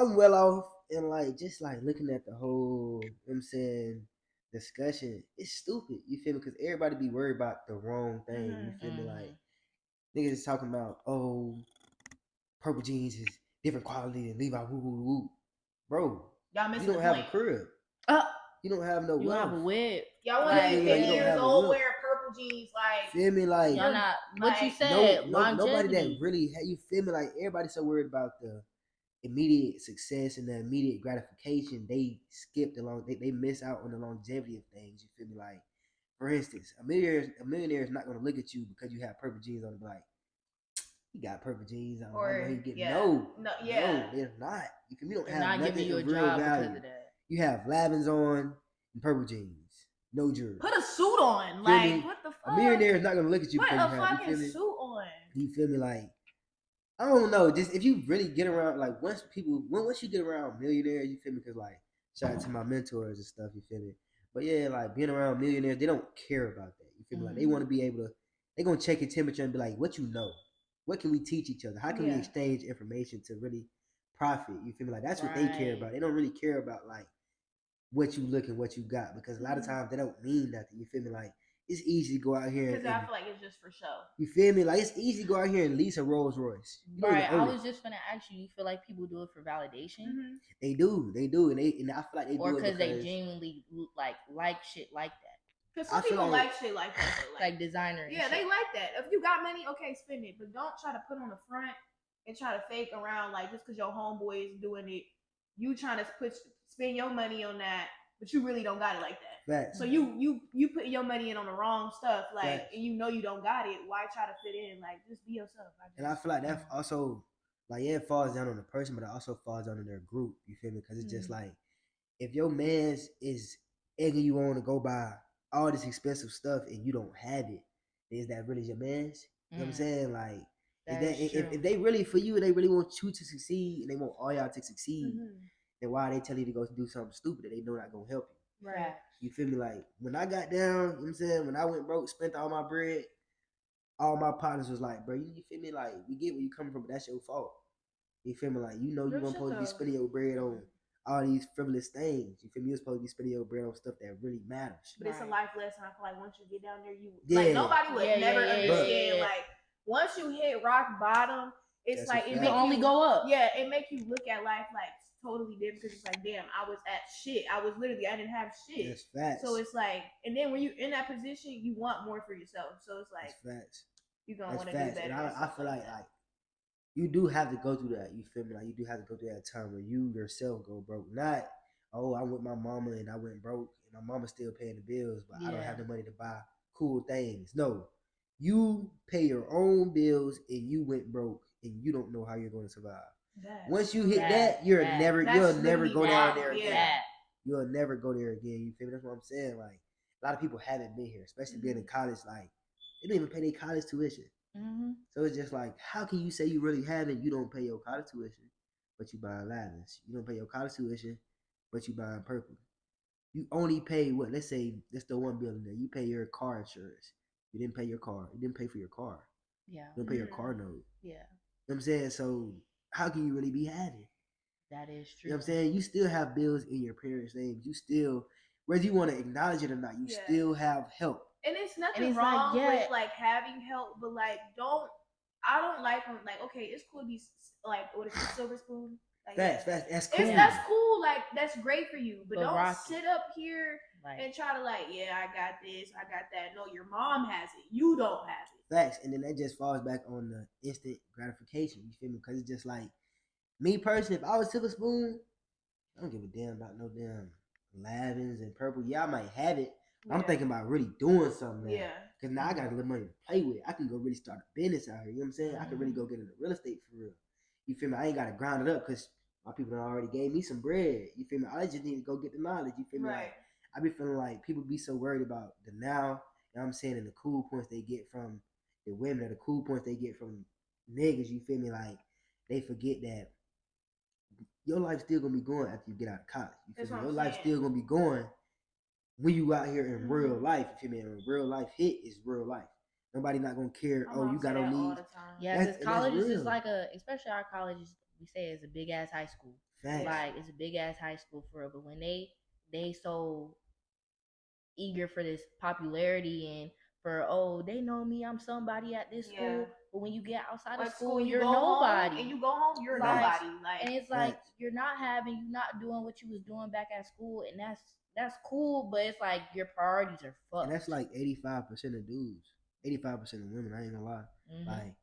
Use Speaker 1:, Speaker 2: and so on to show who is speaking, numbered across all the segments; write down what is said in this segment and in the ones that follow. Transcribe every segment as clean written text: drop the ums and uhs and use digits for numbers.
Speaker 1: I'm well off, and like just like looking at the whole, you know what I'm saying, discussion, it's stupid. You feel me? Because everybody be worried about the wrong thing. You feel me? Like niggas is talking about, oh, purple jeans is different quality than Levi. Woo woo woo, bro.
Speaker 2: Y'all
Speaker 1: You
Speaker 2: missing
Speaker 1: don't
Speaker 2: the
Speaker 1: have a
Speaker 2: point.
Speaker 1: crib. You don't have no
Speaker 3: You
Speaker 1: wealth.
Speaker 3: have a whip.
Speaker 2: Y'all want to
Speaker 3: Like,
Speaker 2: be
Speaker 1: feel like
Speaker 2: 50
Speaker 1: you don't
Speaker 2: years
Speaker 1: have a
Speaker 2: old
Speaker 1: whip.
Speaker 2: wearing purple jeans, like
Speaker 1: Feel me? Like
Speaker 3: y'all not what you
Speaker 2: like,
Speaker 3: said.
Speaker 1: nobody that
Speaker 3: Longevity.
Speaker 1: really you feel me? Like everybody's so worried about the immediate success and the immediate gratification. They skip they miss out on the longevity of things. You feel me? Like for instance, a millionaire is not gonna look at you because you have purple jeans on and be like, he got purple jeans on. I know he get no, they're not. You feel me? You don't
Speaker 3: They're
Speaker 1: have
Speaker 3: not
Speaker 1: nothing
Speaker 3: giving you a
Speaker 1: of real
Speaker 3: job
Speaker 1: value.
Speaker 3: because of that.
Speaker 1: You have Lavins on and purple jeans, no jewelry.
Speaker 2: put a suit on.
Speaker 1: Feel
Speaker 2: Like
Speaker 1: me?
Speaker 2: what the fuck?
Speaker 1: A millionaire is not gonna look at you
Speaker 2: Put
Speaker 1: because
Speaker 2: a
Speaker 1: you have. You
Speaker 2: fucking
Speaker 1: feel me?
Speaker 2: suit on.
Speaker 1: You feel me? Like I don't know. Just if you really get around, like once you get around millionaires, you feel me? Because like shout out to my mentors and stuff. You feel me? But yeah, like being around millionaires, they don't care about that. You feel me? Like they want to be able to. They gonna check your temperature and be like, "What you know? What can we teach each other? How can we exchange information to really profit?" You feel me? Like that's what they care about. They don't really care about like what you look and what you got because a lot of times they don't mean nothing. You feel me? Like it's easy to go out here
Speaker 2: Because I feel like it's just for show.
Speaker 1: You feel me? Like it's easy to go out here and lease a Rolls Royce.
Speaker 3: Right. I was just gonna ask you. You feel like people do it for validation?
Speaker 2: Mm-hmm.
Speaker 1: They do, and I feel like they
Speaker 3: or
Speaker 1: do it
Speaker 3: because they genuinely like shit like that.
Speaker 2: Because some people like shit like that.
Speaker 3: Like designer.
Speaker 2: Yeah, they like that. If you got money, okay, spend it, but don't try to put on the front and try to fake around like just because your homeboy is doing it, you trying to spend your money on that, but you really don't got it like that.
Speaker 1: Facts.
Speaker 2: So you put your money in on the wrong stuff, like,
Speaker 1: Facts.
Speaker 2: and you know you don't got it. Why try to fit in? Like, just be yourself.
Speaker 1: And I feel like that also, like, yeah, it falls down on the person, but it also falls down on their group. You feel me? Because it's just like, if your man's is egging you on to go buy all this expensive stuff and you don't have it, is that really your man's? You know what I'm saying? Like, if they really for you, they really want you to succeed and they want all y'all to succeed, then why they tell you to go do something stupid that they know not gonna help you?
Speaker 2: Right.
Speaker 1: You feel me? Like when I got down, you know what I'm saying? When I went broke, spent all my bread, all my partners was like, bro, you feel me? Like, we get where you coming from, but that's your fault. You feel me? Like, you know, you weren't supposed to be spending your bread on all these frivolous things. You feel me? You're supposed to be spending your bread on stuff that really matters.
Speaker 2: But it's a life lesson. I feel like once you get down there, like nobody would never understand. Like once you hit rock bottom, it's like it
Speaker 3: can only go up.
Speaker 2: Yeah, it make you look at life like totally different because it's like, damn, I was at shit. I didn't have shit.
Speaker 1: That's facts.
Speaker 2: So it's like, and then when you in that position, you want more for yourself. So it's like,
Speaker 1: that's facts.
Speaker 2: You gonna want to do better.
Speaker 1: And I feel like you do have to go through that. You feel me? Like you do have to go through that time where you yourself go broke. Not, oh, I'm with my mama and I went broke and my mama's still paying the bills, but I don't have the money to buy cool things. No, you pay your own bills and you went broke and you don't know how you're going to survive. Once you hit that, you'll never go down there again. You'll never go there again. You feel me? That's what I'm saying. Like a lot of people haven't been here, especially being in college. Like they don't even pay their college tuition. So it's just like, how can you say you really haven't? You don't pay your college tuition, but you buying Lavins. You don't pay your college tuition, but you buying purple. You only pay what? Let's say that's the one building there. You pay your car insurance. You didn't pay your car. You didn't pay for your car.
Speaker 3: Yeah.
Speaker 1: You don't pay your car note.
Speaker 3: Yeah.
Speaker 1: You know what I'm saying? So how can you really be happy?
Speaker 3: That is true.
Speaker 1: You know what I'm saying? You still have bills in your parents' names. You still, whether you want to acknowledge it or not, you still have help.
Speaker 2: And it's nothing wrong with like having help, but like I don't like when like, okay, it's cool to be like, what is it, silver spoon? Like,
Speaker 1: that's cool.
Speaker 2: That's cool. Like that's great for you, but don't sit up here and try to like, yeah, I got this, I got that. No, your mom has it. You don't have it.
Speaker 1: Facts, and then that just falls back on the instant gratification. You feel me? Because it's just like me personally. If I was silver spoon, I don't give a damn about no damn Lavins and purple. Yeah, I might have it. I'm thinking about really doing something now. Yeah. Because now I got a little money to play with. I can go really start a business out here. You know what I'm saying? I can really go get into real estate for real. You feel me? I ain't got to grind it up because my people already gave me some bread. You feel me? I just need to go get the knowledge. You feel me? Like, I be feeling like people be so worried about the now, you know what I'm saying, and the cool points they get from the women or the cool points they get from niggas. You feel me? Like, they forget that your life's still going to be going after you get out of college. You feel me? Your life's still going to be going when you out here in real life. You feel me? And real life hit is real life. Nobody not gonna care. Oh, you got on these.
Speaker 3: Yeah, because college is just like especially our college, we say it's a big ass high school.
Speaker 1: Facts.
Speaker 3: Like it's a big ass high school for real, but when they so eager for this popularity and for they know me, I'm somebody at this school.
Speaker 2: Yeah.
Speaker 3: But when you get outside of
Speaker 2: Like
Speaker 3: school,
Speaker 2: you
Speaker 3: you're
Speaker 2: go home,
Speaker 3: nobody.
Speaker 2: and you go home, you're
Speaker 3: Like,
Speaker 2: nobody. Like,
Speaker 3: and it's like
Speaker 1: Facts.
Speaker 3: you're not doing what you was doing back at school, and that's cool. But it's like your priorities are fucked.
Speaker 1: And that's like 85% of dudes, 85% of women. I ain't gonna lie.
Speaker 3: Mhm.
Speaker 1: Like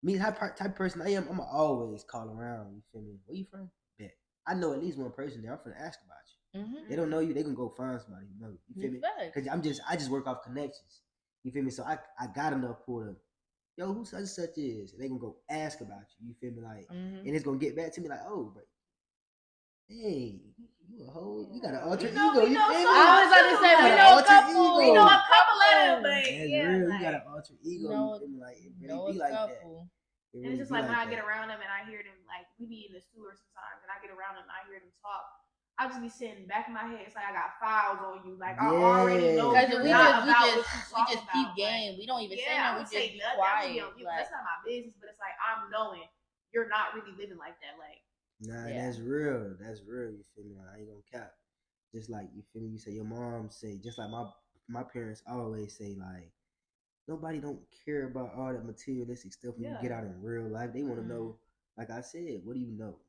Speaker 1: me, type of person I am. I'm always call around. You feel me? Where you from? Bet. I know at least one person there. I'm finna ask about you.
Speaker 3: Mhm.
Speaker 1: They don't know you. They gonna go find somebody who know you. You feel me?
Speaker 3: Facts.
Speaker 1: Because I just work off connections. You feel me? So I got enough pull to, yo, who such and such is? And they gonna go ask about you. You feel me? Like,
Speaker 3: Mhm.
Speaker 1: and it's gonna get back to me like, oh, but hey, you a whole, you got an alter
Speaker 2: You know,
Speaker 1: ego.
Speaker 2: we
Speaker 1: You
Speaker 2: know
Speaker 1: feel me?
Speaker 2: some-
Speaker 3: I was about to say,
Speaker 1: You
Speaker 3: we
Speaker 1: got
Speaker 3: know
Speaker 1: an
Speaker 3: a
Speaker 1: alter
Speaker 3: couple.
Speaker 1: ego.
Speaker 2: we know a couple of them, but
Speaker 1: That's
Speaker 2: yeah,
Speaker 1: real.
Speaker 2: like,
Speaker 1: You got an alter ego.
Speaker 3: Know-
Speaker 1: You feel me? Like it really
Speaker 3: know
Speaker 1: be
Speaker 3: a
Speaker 1: like that.
Speaker 3: couple.
Speaker 1: It
Speaker 2: and
Speaker 1: really
Speaker 2: it's just
Speaker 1: be
Speaker 2: like when I
Speaker 1: that.
Speaker 2: get around them and I hear them, like we be in the store sometimes, and I get around them and I hear them talk. I just be sitting back in my head. It's like I got files on you. Like I already know
Speaker 1: Yeah.
Speaker 3: Because
Speaker 2: you're
Speaker 3: we
Speaker 2: not
Speaker 3: just
Speaker 2: about
Speaker 3: we
Speaker 2: what
Speaker 3: just
Speaker 2: you
Speaker 3: we
Speaker 2: talking
Speaker 3: just keep
Speaker 2: about.
Speaker 3: game. We don't even say
Speaker 2: Yeah, I
Speaker 3: nothing. We
Speaker 2: would
Speaker 3: just
Speaker 2: say
Speaker 3: be
Speaker 2: nothing. I would
Speaker 3: quiet.
Speaker 2: be on mute.
Speaker 3: Like,
Speaker 2: That's not my business. But it's like I'm knowing you're not really living like that. Like
Speaker 1: Nah,
Speaker 3: Yeah.
Speaker 1: that's real. That's real. You feel me? Like, I ain't gonna cap. Just like you feel me. You say your mom say. Just like my parents always say. Like nobody don't care about all that materialistic stuff when you get
Speaker 2: Yeah.
Speaker 1: out in real life. They want to
Speaker 3: Mhm.
Speaker 1: know. Like I said, what do you know?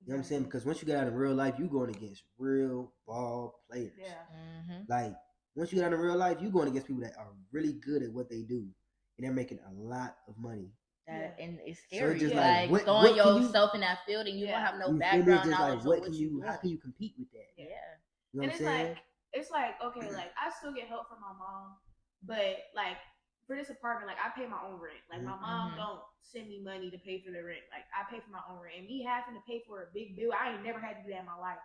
Speaker 1: You know what I'm saying? Because once you get out in real life, you going against real ball players.
Speaker 2: Yeah.
Speaker 3: Mhm.
Speaker 1: Like once you get out in real life, you going against people that are really good at what they do, and they're making a lot of money.
Speaker 3: That
Speaker 2: Yeah.
Speaker 3: and it's
Speaker 1: So
Speaker 3: scary.
Speaker 1: it's just
Speaker 3: like
Speaker 1: like,
Speaker 3: throwing
Speaker 1: what can you-
Speaker 3: yourself in that field and you
Speaker 2: Yeah.
Speaker 3: don't have no
Speaker 1: You feel me?
Speaker 3: background
Speaker 1: Just
Speaker 3: knowledge
Speaker 1: like
Speaker 3: of
Speaker 1: what
Speaker 3: what
Speaker 1: can
Speaker 3: you
Speaker 1: you?
Speaker 3: doing.
Speaker 1: How can you compete with that?
Speaker 3: Yeah.
Speaker 1: You know
Speaker 2: And
Speaker 1: what I'm
Speaker 2: it's
Speaker 1: saying?
Speaker 2: like okay, like I still get help from my mom, but like for this apartment, like I pay my own rent. Like my mom
Speaker 3: Mhm.
Speaker 2: don't send me money to pay for the rent. Like I pay for my own rent. And me having to pay for a big bill, I ain't never had to do that in my life.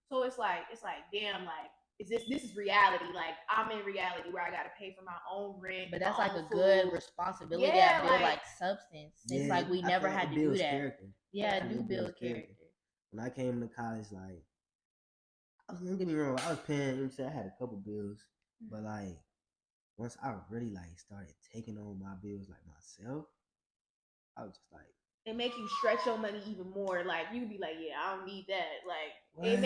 Speaker 2: So it's like damn, like this is reality. Like I'm in reality where I gotta pay for my own rent.
Speaker 3: But that's
Speaker 2: my
Speaker 3: like
Speaker 2: own
Speaker 3: a good
Speaker 2: food.
Speaker 3: responsibility
Speaker 2: Yeah,
Speaker 3: that build
Speaker 2: like-
Speaker 3: like substance. It's
Speaker 1: Yeah,
Speaker 3: like we
Speaker 1: I
Speaker 3: never
Speaker 1: feel like
Speaker 3: had
Speaker 1: it
Speaker 3: to do
Speaker 1: builds
Speaker 3: that.
Speaker 1: character.
Speaker 3: Yeah,
Speaker 1: It
Speaker 3: it do
Speaker 1: builds
Speaker 3: build
Speaker 1: character.
Speaker 3: character.
Speaker 1: When I came to college, like, don't get me wrong, I was paying. You know what I'm saying? I had a couple bills, but like, once I really like started taking on my bills like myself, I was just like,
Speaker 2: It make you stretch your money even more. Like you be like, yeah, I don't need that. Like
Speaker 1: what?
Speaker 2: it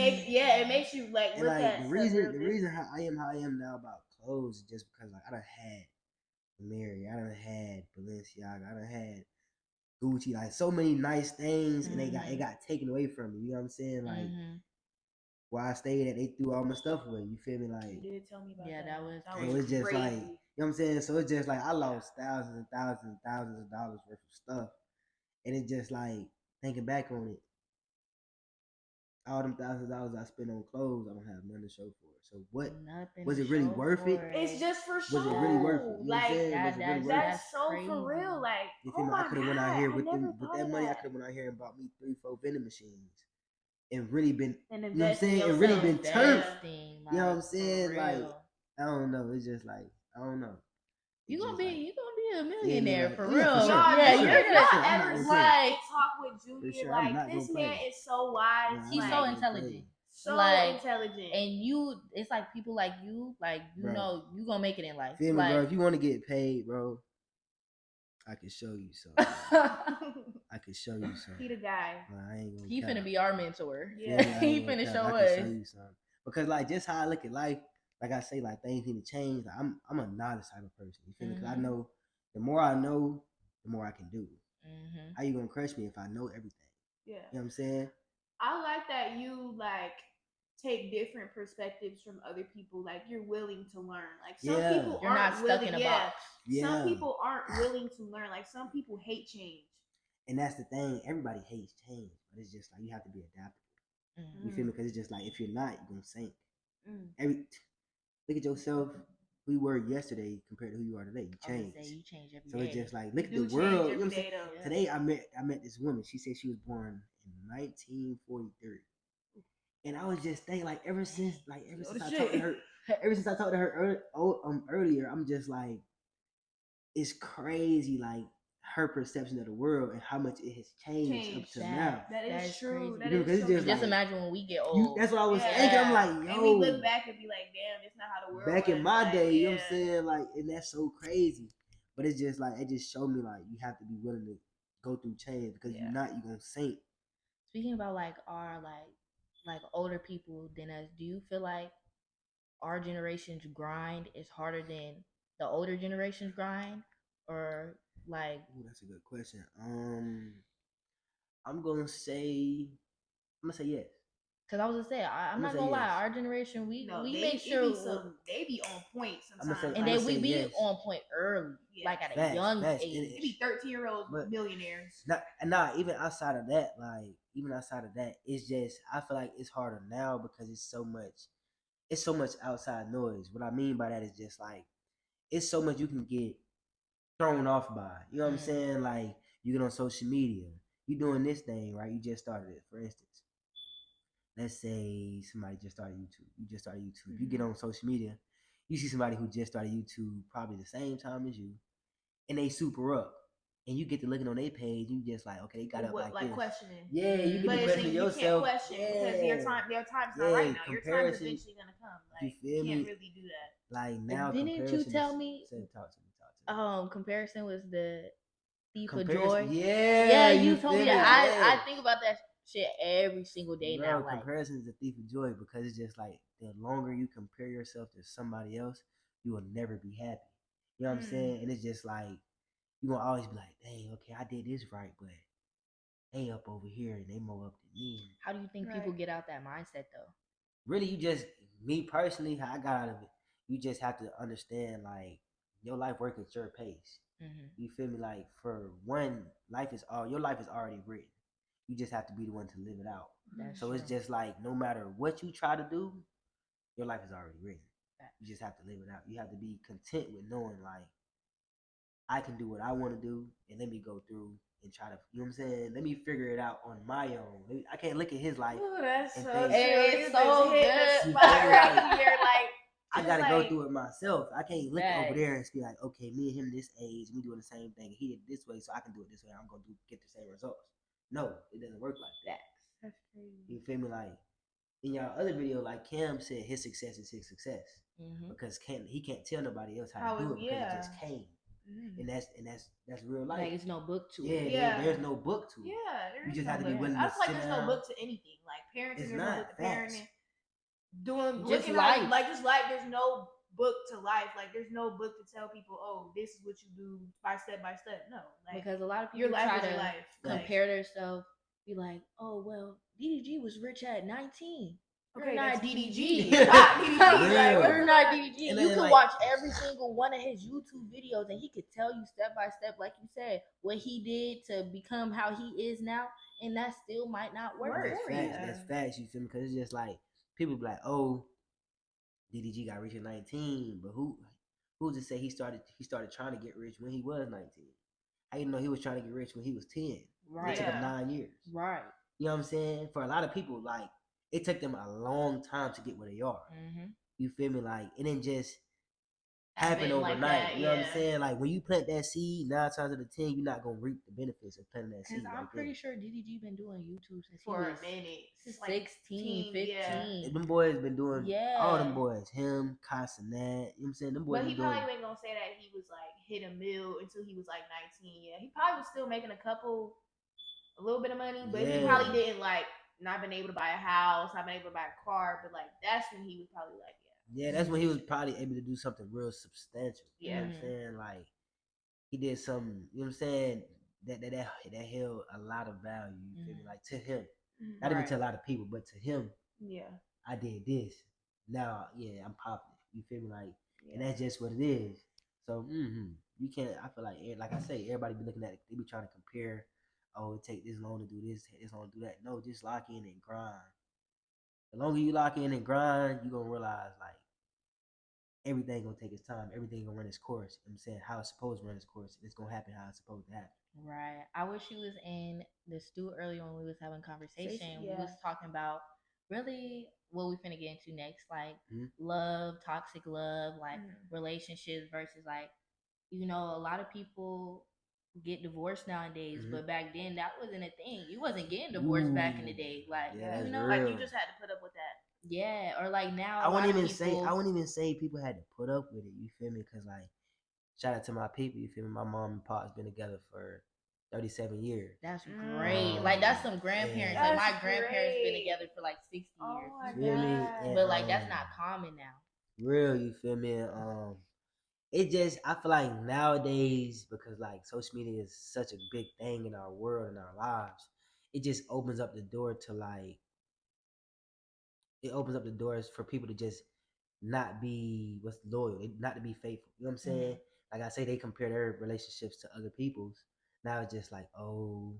Speaker 2: makes you like
Speaker 1: And
Speaker 2: look
Speaker 1: like
Speaker 2: at
Speaker 1: the
Speaker 2: stuff
Speaker 1: reason
Speaker 2: real
Speaker 1: how I am now about clothes is just because like I done had Mary, I done had Balenciaga, I done had Gucci, like so many nice things, and it got taken away from me. You know what I'm saying? Like
Speaker 3: Mhm.
Speaker 1: where I stayed at, they threw all my stuff away. You feel me?
Speaker 2: You
Speaker 1: Like
Speaker 2: did tell me about
Speaker 3: Yeah, that was
Speaker 1: so it's just
Speaker 2: crazy.
Speaker 1: like, you know what I'm saying? So it's just like I lost thousands and thousands and thousands of dollars worth of stuff. And it's just like thinking back on it, all them thousands of dollars I spent on clothes, I don't have nothing to show for it. So what
Speaker 3: Nothing
Speaker 1: was
Speaker 3: to
Speaker 1: it really
Speaker 3: show
Speaker 1: worth it?
Speaker 3: for
Speaker 2: It's just for show.
Speaker 1: Was it really worth it? You know what I'm
Speaker 2: Like
Speaker 1: saying?
Speaker 3: that-
Speaker 1: Was it really
Speaker 3: that's-
Speaker 1: worth it?
Speaker 2: that's so
Speaker 3: crazy.
Speaker 2: for real. Like
Speaker 1: You
Speaker 2: oh
Speaker 1: feel me?
Speaker 2: my
Speaker 1: I could have went out
Speaker 2: God,
Speaker 1: here
Speaker 2: I
Speaker 1: with
Speaker 2: never
Speaker 1: them with
Speaker 2: thought
Speaker 1: that
Speaker 2: of
Speaker 1: money. I
Speaker 2: that.
Speaker 1: could have went out here and bought me 3-4 vending machines, and really been,
Speaker 2: And
Speaker 1: you know what I'm
Speaker 2: invest in
Speaker 1: saying? And really
Speaker 2: yourself.
Speaker 1: been turned.
Speaker 3: Investing,
Speaker 1: You know what I'm
Speaker 3: like, for
Speaker 1: saying? Like
Speaker 3: real.
Speaker 1: I don't know. It's just like I don't know.
Speaker 3: You
Speaker 1: It's
Speaker 3: gonna
Speaker 1: just
Speaker 3: be
Speaker 1: like,
Speaker 3: a millionaire
Speaker 1: like-
Speaker 3: for
Speaker 1: yeah,
Speaker 3: real.
Speaker 1: for sure,
Speaker 2: Y'all,
Speaker 1: for
Speaker 3: Yeah,
Speaker 1: sure,
Speaker 3: you're
Speaker 1: for
Speaker 3: gonna
Speaker 1: sure. I'm not
Speaker 2: ever
Speaker 1: gonna
Speaker 2: sit
Speaker 1: play.
Speaker 2: and talk with Junior,
Speaker 1: sure, I'm
Speaker 2: like
Speaker 1: not
Speaker 2: this
Speaker 1: gonna
Speaker 2: man
Speaker 1: play.
Speaker 2: is so wise.
Speaker 1: Nah, I'm
Speaker 3: He's
Speaker 1: not
Speaker 3: so
Speaker 1: gonna
Speaker 3: intelligent.
Speaker 1: play.
Speaker 2: so
Speaker 3: like,
Speaker 2: intelligent.
Speaker 3: And you, it's like people like you
Speaker 1: Bro.
Speaker 3: know, you gonna make it in life.
Speaker 1: Feel me,
Speaker 3: like,
Speaker 1: bro? If you want to get paid, bro, I can show you something. I can show you
Speaker 2: He
Speaker 1: something.
Speaker 2: the guy.
Speaker 1: Like, I ain't gonna.
Speaker 3: he
Speaker 1: cap.
Speaker 3: finna be our mentor.
Speaker 2: Yeah.
Speaker 1: Feel me? I
Speaker 3: He
Speaker 1: ain't gonna
Speaker 3: finna
Speaker 1: cap.
Speaker 3: show
Speaker 1: I
Speaker 3: us.
Speaker 1: can show you something. Because like just how I look at life, like I say, like things need to change. Like, I'm a knowledge type of person. You feel me? Because I
Speaker 3: Mhm.
Speaker 1: know the more I know, the more I can do.
Speaker 3: Mm-hmm.
Speaker 1: How you gonna crush me if I know everything?
Speaker 2: Yeah.
Speaker 1: You know what I'm saying?
Speaker 2: I like that you like take different perspectives from other people. Like you're willing to learn. Like some
Speaker 1: Yeah.
Speaker 2: people
Speaker 3: You're
Speaker 2: aren't
Speaker 3: not stuck
Speaker 2: willing,
Speaker 3: in a
Speaker 2: yeah.
Speaker 3: box.
Speaker 1: Yeah.
Speaker 2: Some people aren't willing to learn. Like some people hate change.
Speaker 1: And that's the thing. Everybody hates change, but it's just like you have to be adaptable.
Speaker 3: Mm-hmm.
Speaker 1: You feel me? Because it's just like if you're not, you're gonna sink.
Speaker 2: Mm.
Speaker 1: Look at yourself, who you were yesterday compared to who you are today. You
Speaker 3: I would
Speaker 1: changed.
Speaker 3: say you change every
Speaker 1: So
Speaker 3: day.
Speaker 1: it's just like look at
Speaker 2: Do
Speaker 1: the
Speaker 2: change
Speaker 1: world. You know
Speaker 2: every
Speaker 1: what I'm
Speaker 2: day,
Speaker 1: saying?
Speaker 2: though.
Speaker 3: Yeah.
Speaker 1: Today I met this woman. She said she was born in 1943, and I was just thinking like ever since I talked to her, earlier, I'm just like, it's crazy like her perception of the world and how much it has changed up to now.
Speaker 2: That is true.
Speaker 3: crazy.
Speaker 2: That
Speaker 1: You know,
Speaker 2: is
Speaker 1: because it's
Speaker 2: true.
Speaker 1: just
Speaker 3: Just
Speaker 1: like-
Speaker 3: imagine when we get
Speaker 1: You,
Speaker 3: old.
Speaker 1: that's what I was
Speaker 2: Yeah.
Speaker 1: thinking. I'm like, yo.
Speaker 2: And we look back and be like, damn, that's not how the world
Speaker 1: Back in
Speaker 2: was.
Speaker 1: my
Speaker 2: Like,
Speaker 1: day, you know
Speaker 2: yeah.
Speaker 1: what I'm saying? Like, and that's so crazy. But it's just like, it just showed me like you have to be willing to go through change because
Speaker 2: Yeah.
Speaker 1: you're not, you're gonna sink.
Speaker 3: speaking about like our like older people than us, do you feel like our generation's grind is harder than the older generation's grind, or like?
Speaker 1: Ooh, that's a good question. I'm gonna say yes.
Speaker 3: Because I was gonna say, I'm
Speaker 1: I'm gonna
Speaker 3: not
Speaker 1: say
Speaker 3: gonna lie,
Speaker 1: yes.
Speaker 3: our generation,
Speaker 2: No,
Speaker 3: we
Speaker 2: they
Speaker 3: make
Speaker 2: it
Speaker 3: sure,
Speaker 2: be some they be on point
Speaker 1: I'ma say-
Speaker 2: sometimes.
Speaker 3: and
Speaker 1: I'ma
Speaker 3: then we
Speaker 1: say
Speaker 3: be
Speaker 1: yes.
Speaker 3: on point early,
Speaker 2: Yeah.
Speaker 3: like at a
Speaker 1: Facts,
Speaker 3: young
Speaker 1: facts.
Speaker 3: age.
Speaker 2: It be 13-year-old
Speaker 1: But-
Speaker 2: millionaires.
Speaker 1: Even outside of that, it's just I feel like it's harder now because it's so much outside noise. What I mean by that is just like it's so much you can get thrown off by. You know what I'm
Speaker 3: Mm.
Speaker 1: saying? Like you get on social media, you doing this thing, right? You just started it, for instance. Let's say somebody just started YouTube. You just started YouTube. You get on social media, you see somebody who just started YouTube probably the same time as you, and they super up. And you get to looking on their page, you just like, okay, they got up like this.
Speaker 2: Questioning.
Speaker 1: Yeah, you get
Speaker 2: But
Speaker 1: to
Speaker 2: it's
Speaker 1: question
Speaker 2: you can't
Speaker 1: yourself.
Speaker 2: question because their time's not
Speaker 1: Yeah,
Speaker 2: right now. Your time's
Speaker 1: comparison,
Speaker 2: eventually gonna come.
Speaker 1: you
Speaker 2: Like
Speaker 1: feel
Speaker 2: you can't
Speaker 1: me?
Speaker 2: really do that.
Speaker 1: Like now,
Speaker 3: Didn't you
Speaker 1: comparison
Speaker 3: tell
Speaker 1: is-
Speaker 3: me?
Speaker 1: Say, talk to me.
Speaker 3: Comparison was the thief of
Speaker 1: Comparison-
Speaker 3: joy.
Speaker 1: Yeah,
Speaker 3: Yeah, you told me
Speaker 1: feel
Speaker 3: that.
Speaker 1: Yeah.
Speaker 3: I think about that shit every single day
Speaker 1: Bro,
Speaker 3: now. Like,
Speaker 1: comparison is the thief of joy because it's just like the longer you compare yourself to somebody else, you will never be happy. You know what I'm saying? And it's just like you gonna always be like, dang, okay, I did this right, but they up over here and they more up than me.
Speaker 3: how do you think people get out that mindset though?
Speaker 1: Really, you just me personally, how I got out of it, you just have to understand like your life work at your pace.
Speaker 3: Mm-hmm.
Speaker 1: You feel me? Like for one, your life is already written. You just have to be the one to live it out.
Speaker 3: That's
Speaker 1: So it's
Speaker 3: true.
Speaker 1: just like no matter what you try to do, your life is already written. You just have to live it out. You have to be content with knowing like I can do what I want to do and let me go through and try to, you know what I'm saying? Let me figure it out on my own. I can't look at his life.
Speaker 2: Ooh, that's
Speaker 1: and
Speaker 2: so
Speaker 1: think-
Speaker 2: true.
Speaker 3: It's
Speaker 2: You
Speaker 3: so
Speaker 2: just hit
Speaker 3: good.
Speaker 2: the spot right
Speaker 1: Like,
Speaker 2: here. Like
Speaker 1: I
Speaker 2: just
Speaker 1: gotta go
Speaker 2: like-
Speaker 1: through it myself. I can't look
Speaker 3: Facts.
Speaker 1: over there and be like, okay, me and him this age, we doing the same thing. He did it this way, so I can do it this way. I'm gonna get the same results. No, it doesn't work like that.
Speaker 2: That's crazy.
Speaker 1: You feel me? Like in y'all other video, like Cam said, his success is his success
Speaker 3: Mm-hmm.
Speaker 1: because he can't tell nobody else how
Speaker 2: How
Speaker 1: to do
Speaker 2: it-
Speaker 1: it because
Speaker 2: yeah.
Speaker 1: it just came,
Speaker 2: Mhm.
Speaker 1: and that's real life.
Speaker 3: Like it's no book to
Speaker 1: Yeah,
Speaker 3: it.
Speaker 2: Yeah.
Speaker 1: there's no book to it.
Speaker 2: Yeah, there
Speaker 1: You
Speaker 2: is
Speaker 1: just
Speaker 2: no
Speaker 1: have to be
Speaker 2: book.
Speaker 1: willing
Speaker 2: I
Speaker 1: to
Speaker 2: feel like
Speaker 1: sit
Speaker 2: there's
Speaker 1: down.
Speaker 2: no book to anything. Like parenting,
Speaker 1: It's
Speaker 2: there's no
Speaker 1: not.
Speaker 2: book to
Speaker 1: Facts.
Speaker 2: parenting. Doing
Speaker 3: Just
Speaker 2: looking
Speaker 3: life.
Speaker 2: at like just life. There's no book to life. Like there's no book to tell people, oh, this is what you do by step. No, like
Speaker 3: Because a lot of people
Speaker 2: your life
Speaker 3: try
Speaker 2: is your
Speaker 3: to
Speaker 2: life. Like,
Speaker 3: compare themselves, be like, oh well, DDG was rich at 19.
Speaker 2: okay,
Speaker 3: You're not
Speaker 2: that's
Speaker 3: DDG.
Speaker 2: You're not DDG.
Speaker 1: Yeah.
Speaker 2: Like,
Speaker 3: You're not DDG.
Speaker 1: And
Speaker 3: You
Speaker 1: then,
Speaker 3: could
Speaker 1: like-
Speaker 3: watch every single one of his YouTube videos, and he could tell you step by step, like you said, what he did to become how he is now, and that still might not work.
Speaker 1: That's
Speaker 2: for
Speaker 1: facts.
Speaker 2: you.
Speaker 1: That's facts. You feel me? Because it's just like people be like, oh, DDG got rich at 19, but who's to say he started trying to get rich when he was 19? How you know he was trying to get rich when he was 10?
Speaker 3: Right.
Speaker 1: It took him
Speaker 2: Yeah.
Speaker 1: 9 years.
Speaker 3: Right.
Speaker 1: You know what I'm saying? For a lot of people, like it took them a long time to get where they are.
Speaker 3: Mm-hmm.
Speaker 1: You feel me? Like it didn't just happen
Speaker 2: Happen like
Speaker 1: overnight.
Speaker 2: that,
Speaker 1: You know what I'm
Speaker 2: yeah.
Speaker 1: saying? Like when you plant that seed, 9 times out of 10, you're not gonna reap the benefits of planting that
Speaker 3: Because
Speaker 1: seed.
Speaker 3: I'm
Speaker 1: right
Speaker 3: pretty
Speaker 1: there.
Speaker 3: sure DDG been doing YouTube since
Speaker 2: for
Speaker 3: he
Speaker 2: a
Speaker 3: was
Speaker 2: minute. Since
Speaker 3: 16, 15.
Speaker 2: yeah.
Speaker 1: Them boys been doing all them
Speaker 3: Yeah.
Speaker 1: boys. Him, Casanat, you know what I'm saying? Them boys
Speaker 2: But he
Speaker 1: been doing
Speaker 2: probably ain't gonna say that he was like hit a mill until he was like 19. Yeah, he probably was still making a little bit of money, but he
Speaker 1: Yeah.
Speaker 2: probably didn't like not been able to buy a house, not been able to buy a car. But like that's when he was probably like,
Speaker 1: Yeah, that's when he was probably able to do something real substantial. You know what I'm
Speaker 3: Mhm.
Speaker 1: saying? Like he did something, you know what I'm saying, that held a lot of value, you feel me?
Speaker 3: Mhm.
Speaker 1: Like to him.
Speaker 2: yeah,
Speaker 1: Not even
Speaker 3: Right.
Speaker 1: to a lot of people, but to him,
Speaker 2: yeah,
Speaker 1: I did this. Now, yeah, I'm popping. You feel me? Like, and
Speaker 2: yeah.
Speaker 1: that's just what it is. So, you can't. I feel like I say, everybody be looking at it. They be trying to compare. Oh, it take this long to do this, take this long to do that. No, just lock in and grind. The longer you lock in and grind, you gonna realize like everything gonna take its time. Everything gonna run its course. You know what I'm saying how it's supposed to run its course. It's gonna happen how it's supposed to happen.
Speaker 3: Right. I wish you was in the stew earlier when we was having conversation. We
Speaker 2: Yeah.
Speaker 3: was talking about really what we finna get into next, like
Speaker 1: Mhm.
Speaker 3: love, toxic love, like
Speaker 2: Mhm.
Speaker 3: relationships versus like, you know, a lot of people get divorced nowadays,
Speaker 1: Mhm.
Speaker 3: but back then that wasn't a thing. You wasn't getting divorced back in the
Speaker 1: Ooh.
Speaker 3: day. Like,
Speaker 1: Yeah,
Speaker 3: you
Speaker 1: that's
Speaker 3: know,
Speaker 1: real.
Speaker 2: Like you just had to put up with that.
Speaker 3: yeah, or like now
Speaker 1: I
Speaker 3: a
Speaker 1: wouldn't
Speaker 3: lot
Speaker 1: even
Speaker 3: of people,
Speaker 1: I wouldn't even say people had to put up with it. You feel me? Because like, shout out to my people. You feel me? My mom and pop's been together for 37 years.
Speaker 3: That's great.
Speaker 2: Mm.
Speaker 3: Like that's some grandparents.
Speaker 1: Yeah.
Speaker 3: Like my
Speaker 2: That's
Speaker 3: grandparents been
Speaker 2: great.
Speaker 3: together for like 60
Speaker 2: Oh
Speaker 3: years.
Speaker 2: my
Speaker 1: Feel me?
Speaker 2: God.
Speaker 1: And,
Speaker 3: But like that's not common now.
Speaker 1: real, you feel me? And, it just, I feel like nowadays, because like social media is such a big thing in our world and our lives, it just opens up the door to like, it opens up the doors for people to just not be what's loyal, not to be faithful. You know what I'm saying? Like I say, they compare their relationships to other people's. Now it's just like, oh,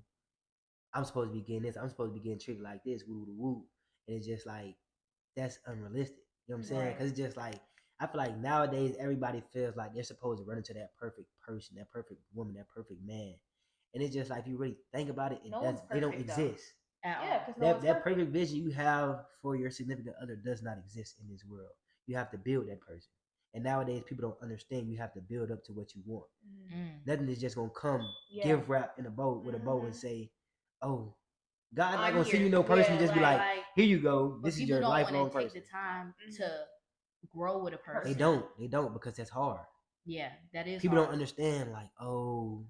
Speaker 1: I'm supposed to be getting this. I'm supposed to be getting treated like this. Woo woo woo. And it's just like, that's unrealistic. You know what I'm saying?
Speaker 2: Right.
Speaker 1: Because it's just like, I feel like nowadays everybody feels like they're supposed to run into that perfect person, that perfect woman, that perfect man. And it's just like, if you really think about it,
Speaker 2: No one's
Speaker 1: they don't
Speaker 2: perfect, though.
Speaker 1: exist.
Speaker 3: At
Speaker 2: Yeah,
Speaker 3: all.
Speaker 2: because no one's
Speaker 1: That
Speaker 2: perfect.
Speaker 1: perfect vision you have for your significant other does not exist in this world. You have to build that person. And nowadays people don't understand you have to build up to what you want. Nothing is just gonna come
Speaker 2: Yeah.
Speaker 1: gift wrap in a bow with a bow and say, "Oh, God not
Speaker 2: I'm
Speaker 1: gonna send
Speaker 2: here."
Speaker 1: you no person
Speaker 2: Yeah,
Speaker 1: just be
Speaker 2: like-
Speaker 1: like, here you go.
Speaker 3: But
Speaker 1: This is
Speaker 3: people
Speaker 1: your
Speaker 3: don't
Speaker 1: lifelong
Speaker 3: want to take
Speaker 1: person."
Speaker 3: the time
Speaker 2: Mhm.
Speaker 3: to grow with a person.
Speaker 1: They don't because that's hard.
Speaker 3: Yeah, that is.
Speaker 1: People
Speaker 3: hard.
Speaker 1: don't understand like, oh,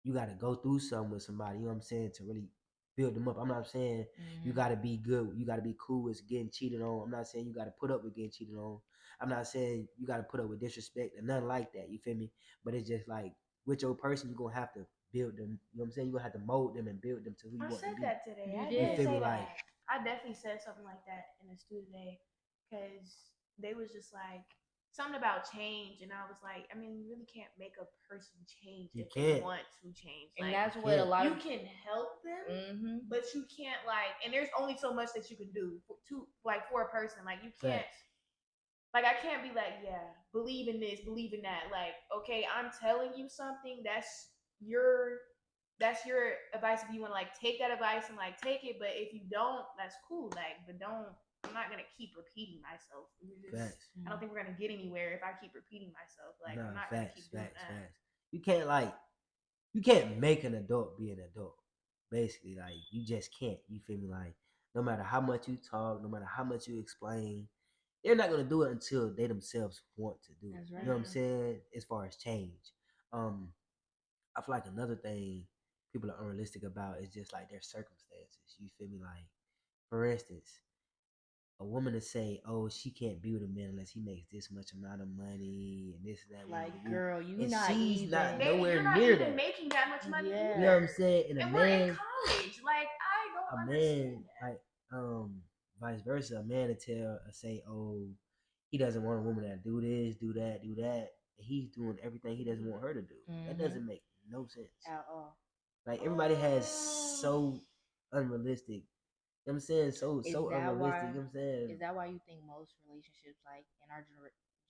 Speaker 1: you got to go through something with somebody. You know what I'm saying, to really build them up. I'm not saying you got to be good. You got to be cool with getting cheated on. I'm not saying you got to put up with getting cheated on. I'm not saying you got to put up with disrespect and nothing like that. You feel me? But it's just like with your person, you're gonna have to build them. You know what I'm saying? You're gonna have to mold them and build them to who you
Speaker 2: I
Speaker 1: want to
Speaker 2: said
Speaker 1: be.
Speaker 2: that today.
Speaker 3: You
Speaker 2: I
Speaker 3: did.
Speaker 2: did
Speaker 1: You feel
Speaker 2: say
Speaker 1: me?
Speaker 2: that.
Speaker 1: Like,
Speaker 2: I definitely said something like that in the studio today because they was just like something about change, and I was like, I mean, you really can't make a person change
Speaker 1: You
Speaker 2: if they
Speaker 1: can't.
Speaker 2: want to change.
Speaker 3: And
Speaker 2: Like,
Speaker 3: that's what a lot
Speaker 2: you
Speaker 3: of.
Speaker 2: can help them,
Speaker 3: Mm-hmm.
Speaker 2: but you can't like. And there's only so much that you can do for a person. Like, you can't.
Speaker 1: Facts.
Speaker 2: Like, I can't be like, yeah, believe in this, believe in that. Like, okay, I'm telling you something. That's your advice. If you want to like take that advice and like take it, but if you don't, that's cool. Like, but don't. I'm not gonna keep repeating myself.
Speaker 1: Facts.
Speaker 2: I don't think we're gonna get anywhere if I keep repeating myself. Like, I'm not gonna keep doing that.
Speaker 1: You can't like, you can't make an adult be an adult. Basically, like you just can't. You feel me? Like no matter how much you talk, no matter how much you explain, they're not gonna do it until they themselves want to do it.
Speaker 3: That's
Speaker 1: You
Speaker 3: right.
Speaker 1: know what I'm saying? As far as change, I feel like another thing people are unrealistic about is just like their circumstances. You feel me? Like, for instance, a woman to say, "Oh, she can't be with a man unless he makes this much amount of money and this and that."
Speaker 3: Like,
Speaker 1: woo, woo, woo."
Speaker 3: girl, you
Speaker 1: And
Speaker 3: not
Speaker 1: she's
Speaker 3: even.
Speaker 1: not
Speaker 2: Baby,
Speaker 1: nowhere
Speaker 2: you're not
Speaker 1: near
Speaker 2: even
Speaker 1: that.
Speaker 2: making that much money.
Speaker 3: Yeah.
Speaker 1: You know what I'm saying? And a
Speaker 2: And we're in
Speaker 1: man,
Speaker 2: college. Like, I don't
Speaker 1: a
Speaker 2: understand
Speaker 1: man,
Speaker 2: that.
Speaker 1: like vice versa, a man to say, "Oh, he doesn't want a woman that do this, do that, do that," and he's doing everything he doesn't want her to do. That doesn't make no sense.
Speaker 3: At all.
Speaker 1: Like everybody has so unrealistic. You know what I'm saying? So
Speaker 3: Is
Speaker 1: so
Speaker 3: that
Speaker 1: unrealistic.
Speaker 3: why-
Speaker 1: You know what I'm saying?
Speaker 3: Is that why you think most relationships, like in our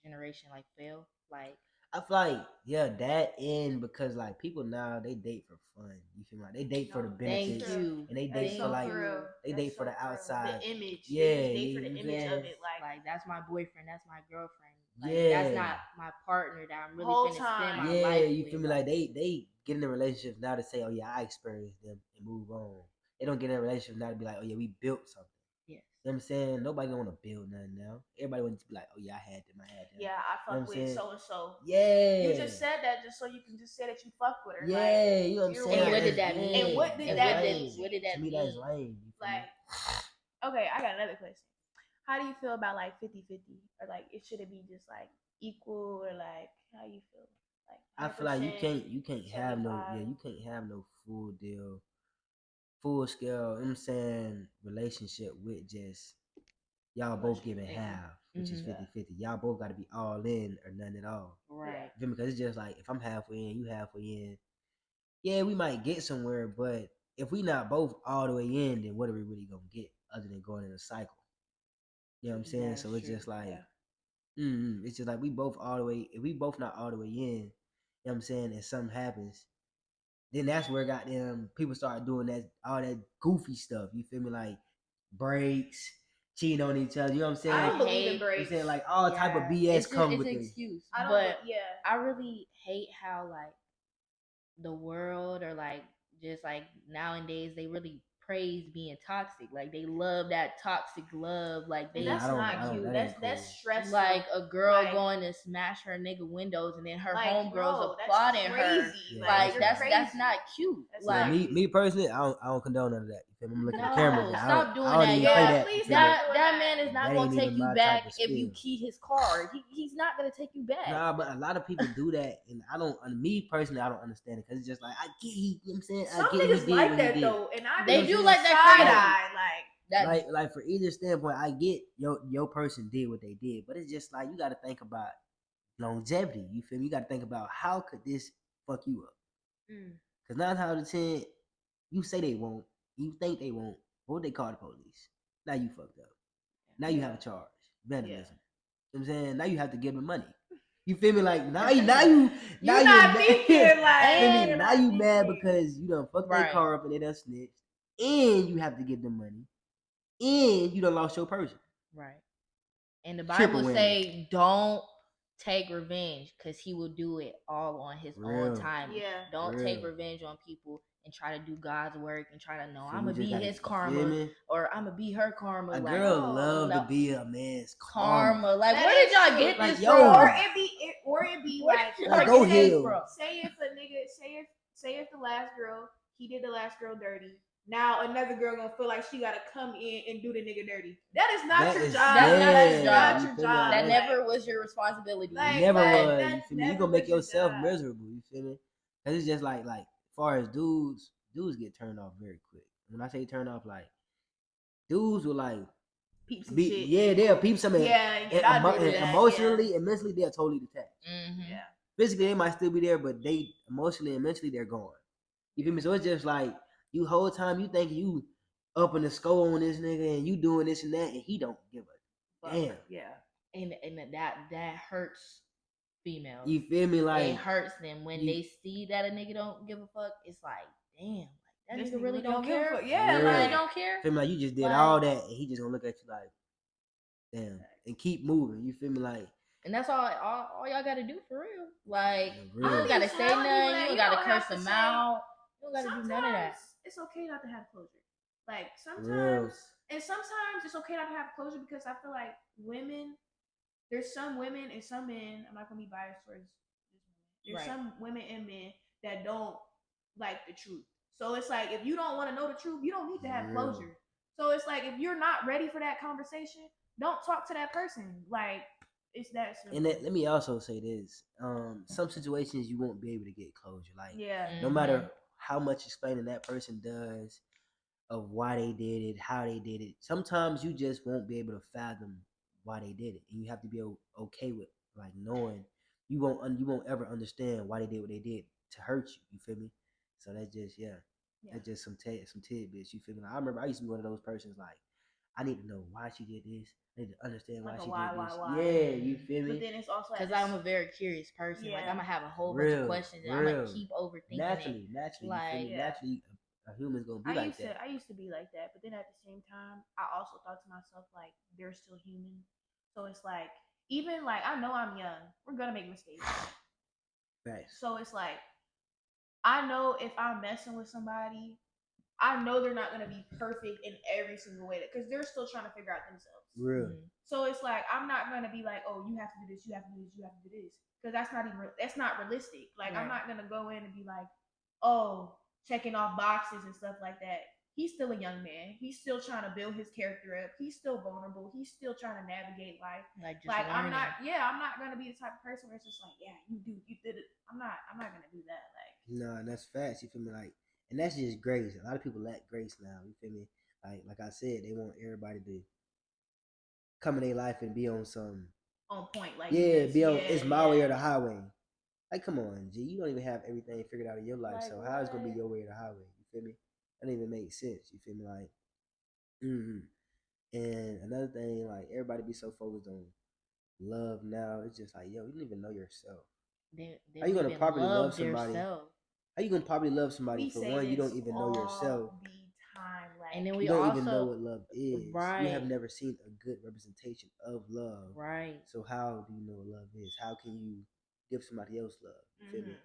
Speaker 3: generation, like fail? Like,
Speaker 1: I feel like, yeah, that and because like people now they date for fun. You feel me? Like, they date for the
Speaker 3: thank
Speaker 1: benefits
Speaker 3: you.
Speaker 1: and they
Speaker 2: That's
Speaker 1: date for
Speaker 2: so
Speaker 1: like
Speaker 2: true.
Speaker 1: they
Speaker 2: That's
Speaker 1: date for
Speaker 2: so
Speaker 1: the
Speaker 2: true.
Speaker 1: outside.
Speaker 2: The image.
Speaker 1: Yeah,
Speaker 2: They just date for the
Speaker 1: you
Speaker 2: image of
Speaker 1: know
Speaker 2: it. Like,
Speaker 3: that's my boyfriend. That's my girlfriend. Like,
Speaker 1: Yeah.
Speaker 3: that's not my partner that I'm really
Speaker 2: Whole
Speaker 3: finna spend
Speaker 2: time.
Speaker 3: my
Speaker 1: Yeah,
Speaker 3: life
Speaker 1: you
Speaker 3: with.
Speaker 1: feel me? Like they get in a relationship now to say, "Oh yeah, I experienced them," and move on. They don't get in a relationship now to be like, "Oh yeah, we built something."
Speaker 3: Yes.
Speaker 1: You know what I'm saying? Nobody don't want to build nothing now. Everybody wants to be like, "Oh yeah, I had them.
Speaker 2: yeah, I
Speaker 1: You know
Speaker 2: fuck
Speaker 1: what I'm
Speaker 2: with
Speaker 1: saying?
Speaker 2: so and so.
Speaker 1: Yeah.
Speaker 2: You just said that just so you can just say that you fuck with her.
Speaker 1: Yeah,
Speaker 2: Like,
Speaker 1: you know what I'm
Speaker 2: you're
Speaker 1: saying?
Speaker 3: And what
Speaker 2: weird.
Speaker 3: did that mean?
Speaker 2: And what did
Speaker 1: That's
Speaker 2: that
Speaker 1: lame.
Speaker 2: mean?
Speaker 3: What did that
Speaker 1: To me,
Speaker 3: mean?
Speaker 1: that's lame. You feel me?
Speaker 2: Like, okay, I got another question. How do you feel about like 50-50? Or like, should it be just like equal, or like, how you feel? Like,
Speaker 1: I feel like you
Speaker 2: 100%,
Speaker 1: can't have no
Speaker 2: 75?
Speaker 1: you can't have no full deal, full scale, you know what I'm saying, relationship with just y'all
Speaker 2: Unless
Speaker 1: both
Speaker 2: you're
Speaker 1: giving
Speaker 2: 50.
Speaker 1: half, which is
Speaker 3: Mhm.
Speaker 1: 50-50. Y'all both gotta be all in or none at all.
Speaker 3: Right.
Speaker 1: You feel me? Because it's just like if I'm halfway in, you halfway in, yeah, we might get somewhere, but if we not both all the way in, then what are we really gonna get other than going in a cycle? You know what I'm saying?
Speaker 3: That's
Speaker 1: So it's
Speaker 3: true.
Speaker 1: just like
Speaker 2: Yeah.
Speaker 1: it's just like we both all the way. If we both not all the way in, you know what I'm saying, and something happens, then that's where goddamn people start doing that all that goofy stuff. You feel me? Like breaks, cheating on each other. You know what I'm saying?
Speaker 2: I don't believe in
Speaker 3: hate-
Speaker 1: You know what I'm
Speaker 2: breaks.
Speaker 1: saying? Like all type of BS
Speaker 3: It's
Speaker 1: come
Speaker 3: it's
Speaker 1: with
Speaker 3: an
Speaker 1: this.
Speaker 3: excuse.
Speaker 2: I don't.
Speaker 3: But
Speaker 2: Yeah.
Speaker 3: I really hate how like the world, or like just like nowadays, they really praise being toxic. Like they love that toxic love. Like they
Speaker 2: And that's
Speaker 1: I don't-
Speaker 2: not
Speaker 1: I don't-
Speaker 2: cute.
Speaker 1: that
Speaker 2: That's
Speaker 1: ain't
Speaker 2: that's
Speaker 1: cool.
Speaker 2: stressful.
Speaker 3: like a girl
Speaker 2: Like-
Speaker 3: going to smash her nigga windows and then her
Speaker 2: like,
Speaker 3: homegirls
Speaker 2: bro, that's
Speaker 3: applauding her.
Speaker 2: crazy.
Speaker 1: Yeah,
Speaker 3: Like
Speaker 2: you're
Speaker 3: that's
Speaker 2: crazy.
Speaker 3: not cute.
Speaker 2: That's
Speaker 3: like
Speaker 2: not
Speaker 1: me personally, I don't condone none of that. You feel me? I'm looking at the
Speaker 3: No,
Speaker 1: camera. Now.
Speaker 3: stop doing
Speaker 1: I don't
Speaker 3: that.
Speaker 1: even
Speaker 3: Yeah,
Speaker 1: play that.
Speaker 2: please
Speaker 1: you feel
Speaker 2: stop
Speaker 1: me?
Speaker 3: that
Speaker 2: doing
Speaker 3: that
Speaker 2: that.
Speaker 3: man is not
Speaker 1: That
Speaker 3: gonna
Speaker 1: ain't
Speaker 3: take
Speaker 1: even
Speaker 3: you
Speaker 1: my
Speaker 3: back
Speaker 1: type of
Speaker 3: if you
Speaker 1: spill.
Speaker 3: key his card. He's not gonna take you back.
Speaker 1: Nah, but a lot of people do that, and I don't. Me personally, I don't understand it because it's just like I get. You know what I'm saying?
Speaker 2: Some
Speaker 1: I get he
Speaker 2: niggas
Speaker 1: did
Speaker 2: like
Speaker 1: what he
Speaker 2: that
Speaker 1: did.
Speaker 2: though, and I
Speaker 3: They
Speaker 2: be
Speaker 3: do
Speaker 2: just
Speaker 3: like that
Speaker 2: side
Speaker 3: crazy.
Speaker 2: eye, like.
Speaker 3: That
Speaker 1: Like for either standpoint, I get your person did what they did, but it's just like you got to think about longevity. You feel me? You got to think about how could this fuck you up? Because 9 out of 10, you say they won't, you think they won't. What would they call the police? Now you fucked up. Now you have a charge, vandalism. You know what I'm saying? Now you have to give them money. You feel me? Like now you
Speaker 2: You're not thinking like
Speaker 1: feel me?
Speaker 2: you're
Speaker 1: Now
Speaker 2: not
Speaker 1: you mad
Speaker 2: thinking.
Speaker 1: because you done fucked their
Speaker 3: Right.
Speaker 1: car up and they done snitched, and you have to give them money, and you done lost your person.
Speaker 3: right. And the
Speaker 1: Triple
Speaker 3: Bible
Speaker 1: whammy.
Speaker 3: say don't take revenge because he will do it all on his
Speaker 1: Real.
Speaker 3: own time.
Speaker 2: Yeah.
Speaker 3: Don't take
Speaker 1: Real.
Speaker 3: revenge on people and try to do God's work and try to know
Speaker 1: Feel
Speaker 3: I'm
Speaker 1: me?
Speaker 3: gonna be
Speaker 1: Just gotta-
Speaker 3: his
Speaker 1: you feel
Speaker 3: karma
Speaker 1: me?
Speaker 3: or I'm gonna be her karma.
Speaker 1: A
Speaker 3: like,
Speaker 1: girl
Speaker 2: no,
Speaker 1: love
Speaker 3: no.
Speaker 1: to be a man's
Speaker 3: karma. Like
Speaker 2: That
Speaker 3: where did
Speaker 2: is
Speaker 3: y'all
Speaker 2: true.
Speaker 3: get
Speaker 1: Like,
Speaker 3: this
Speaker 1: yo.
Speaker 3: from?
Speaker 2: Or it be
Speaker 3: Where
Speaker 2: like,
Speaker 3: did
Speaker 1: Like,
Speaker 3: y'all
Speaker 1: go
Speaker 3: get this
Speaker 1: heal.
Speaker 3: from?
Speaker 2: say if a nigga, say if the last girl, he did the last girl dirty. Now another girl gonna feel like she gotta come in and do the nigga dirty. That is not
Speaker 1: That
Speaker 2: your
Speaker 1: is-
Speaker 2: job.
Speaker 3: That's not
Speaker 2: That
Speaker 3: his
Speaker 2: is
Speaker 3: job.
Speaker 2: not
Speaker 1: You
Speaker 2: your
Speaker 1: feel me?
Speaker 2: job.
Speaker 3: That
Speaker 1: Like-
Speaker 3: never was your responsibility.
Speaker 2: Like,
Speaker 1: Never
Speaker 2: like,
Speaker 1: was.
Speaker 2: that
Speaker 1: You feel me? You
Speaker 2: never
Speaker 1: gonna make
Speaker 2: was your
Speaker 1: yourself
Speaker 2: job.
Speaker 1: miserable. You feel me? Cause it's just like far as dudes get turned off very quick. When I say turn off, like dudes will like
Speaker 2: Peep some
Speaker 1: be
Speaker 2: shit.
Speaker 1: they'll peep something.
Speaker 2: Yeah,
Speaker 1: And,
Speaker 2: I do
Speaker 1: and
Speaker 2: that,
Speaker 1: emotionally and mentally they're totally detached.
Speaker 3: Mm-hmm.
Speaker 2: Yeah.
Speaker 1: Physically they might still be there, but they emotionally and mentally they're gone. You feel me? So it's just like you whole time you think you up in the skull on this nigga and you doing this and that and he don't give a
Speaker 2: Fuck.
Speaker 1: damn.
Speaker 2: Yeah.
Speaker 3: And that hurts females.
Speaker 1: You feel me? Like
Speaker 3: it hurts them when
Speaker 1: you-
Speaker 3: they see that a nigga don't give a fuck. It's like, damn, like that
Speaker 2: This
Speaker 3: nigga really don't
Speaker 2: give a
Speaker 3: care.
Speaker 2: fuck. Yeah,
Speaker 1: Yeah.
Speaker 3: Really
Speaker 2: like
Speaker 3: don't care.
Speaker 1: feel me like you just did
Speaker 3: Like-
Speaker 1: all that and he just gonna look at you like damn and keep moving. You feel me? Like
Speaker 3: And that's all y'all gotta do for real. Like
Speaker 1: Yeah,
Speaker 3: you
Speaker 1: real.
Speaker 3: don't gotta
Speaker 2: I'm
Speaker 3: say
Speaker 2: telling you,
Speaker 3: nothing.
Speaker 2: like,
Speaker 3: You
Speaker 2: you
Speaker 3: don't gotta
Speaker 2: don't
Speaker 3: curse
Speaker 2: have to
Speaker 3: them
Speaker 2: say-
Speaker 3: out. You don't gotta do none of that.
Speaker 2: sometimes it's okay not to have closure. Like
Speaker 1: Real.
Speaker 2: sometimes it's okay not to have closure because I feel like women, there's some women and some men. I'm not gonna be biased towards this woman. There's
Speaker 3: Right.
Speaker 2: some women and men that don't like the truth. So it's like if you don't want to know the truth, you don't need to have
Speaker 1: Real.
Speaker 2: closure. So it's like if you're not ready for that conversation, don't talk to that person. Like it's that simple.
Speaker 1: and let me also say this. Some situations you won't be able to get closure. Like
Speaker 2: yeah.
Speaker 1: no
Speaker 3: Mhm.
Speaker 1: matter how much explaining that person does of why they did it, how they did it, sometimes you just won't be able to fathom why they did it, and you have to be okay with like knowing you won't ever understand why they did what they did to hurt you. You feel me? So that's just that's just some tidbits. You feel me? Like, I remember I used to be one of those persons like I need to know why she did this. I need to understand why
Speaker 2: Like a
Speaker 1: she
Speaker 2: why,
Speaker 1: did this.
Speaker 2: why.
Speaker 1: Yeah, you feel me?
Speaker 2: But then it's also
Speaker 3: Because
Speaker 2: at
Speaker 3: I'm a very curious person. Like
Speaker 2: Yeah.
Speaker 3: I'm gonna have a whole bunch
Speaker 1: Real,
Speaker 3: of questions and I'm
Speaker 1: real.
Speaker 3: gonna keep overthinking
Speaker 1: naturally,
Speaker 3: it.
Speaker 1: naturally, you
Speaker 3: Like,
Speaker 1: feel me?
Speaker 2: yeah.
Speaker 1: Naturally, a human's gonna be like that.
Speaker 2: I used to be like that, but then at the same time, I also thought to myself like they're still human. So it's like even like I know I'm young. We're gonna make mistakes.
Speaker 1: Facts.
Speaker 2: So it's like I know if I'm messing with somebody, I know they're not gonna be perfect in every single way because they're still trying to figure out themselves.
Speaker 1: Real.
Speaker 3: Mhm.
Speaker 2: So it's like I'm not gonna be like, oh, you have to do this, you have to do this, you have to do this, because that's not realistic. Like I'm
Speaker 3: Right.
Speaker 2: not gonna go in and be like, oh, checking off boxes and stuff like that. He's still a young man. He's still trying to build his character up. He's still vulnerable. He's still trying to navigate life.
Speaker 3: Like just
Speaker 2: Like I'm
Speaker 3: learning.
Speaker 2: I'm not gonna be the type of person where it's just like, yeah, you did it. I'm not gonna do that. Like
Speaker 1: No, and that's facts. You feel me? Like, and that's just grace. A lot of people lack grace now. You feel me? Like I said, they want everybody to come in their life and be on some.
Speaker 2: on point. Like
Speaker 1: Yeah,
Speaker 2: this,
Speaker 1: be on.
Speaker 2: yeah,
Speaker 1: It's my way
Speaker 2: yeah.
Speaker 1: or the highway. Like, come on, G. You don't even have everything figured out in your life.
Speaker 2: Like,
Speaker 1: So how is it gonna be
Speaker 2: what?
Speaker 1: your way or the highway? You feel me? That don't even make sense. You feel me? Like, And another thing, like everybody be so focused on love now. It's just like, yo, you don't even know yourself.
Speaker 3: They
Speaker 1: How you gonna
Speaker 3: even
Speaker 1: properly love
Speaker 3: love
Speaker 1: somebody?
Speaker 3: theirself.
Speaker 1: How you gonna probably love somebody
Speaker 2: We
Speaker 1: for
Speaker 2: say
Speaker 1: one? You don't
Speaker 2: this
Speaker 1: even know
Speaker 2: all
Speaker 1: yourself.
Speaker 2: the time, like,
Speaker 3: And then
Speaker 1: You
Speaker 3: we
Speaker 1: don't
Speaker 3: also
Speaker 1: even know what love is. You
Speaker 3: Right.
Speaker 1: have never seen a good representation of love.
Speaker 3: right.
Speaker 1: So how do you know what love is? How can you give somebody else love? You feel me?
Speaker 2: mhm.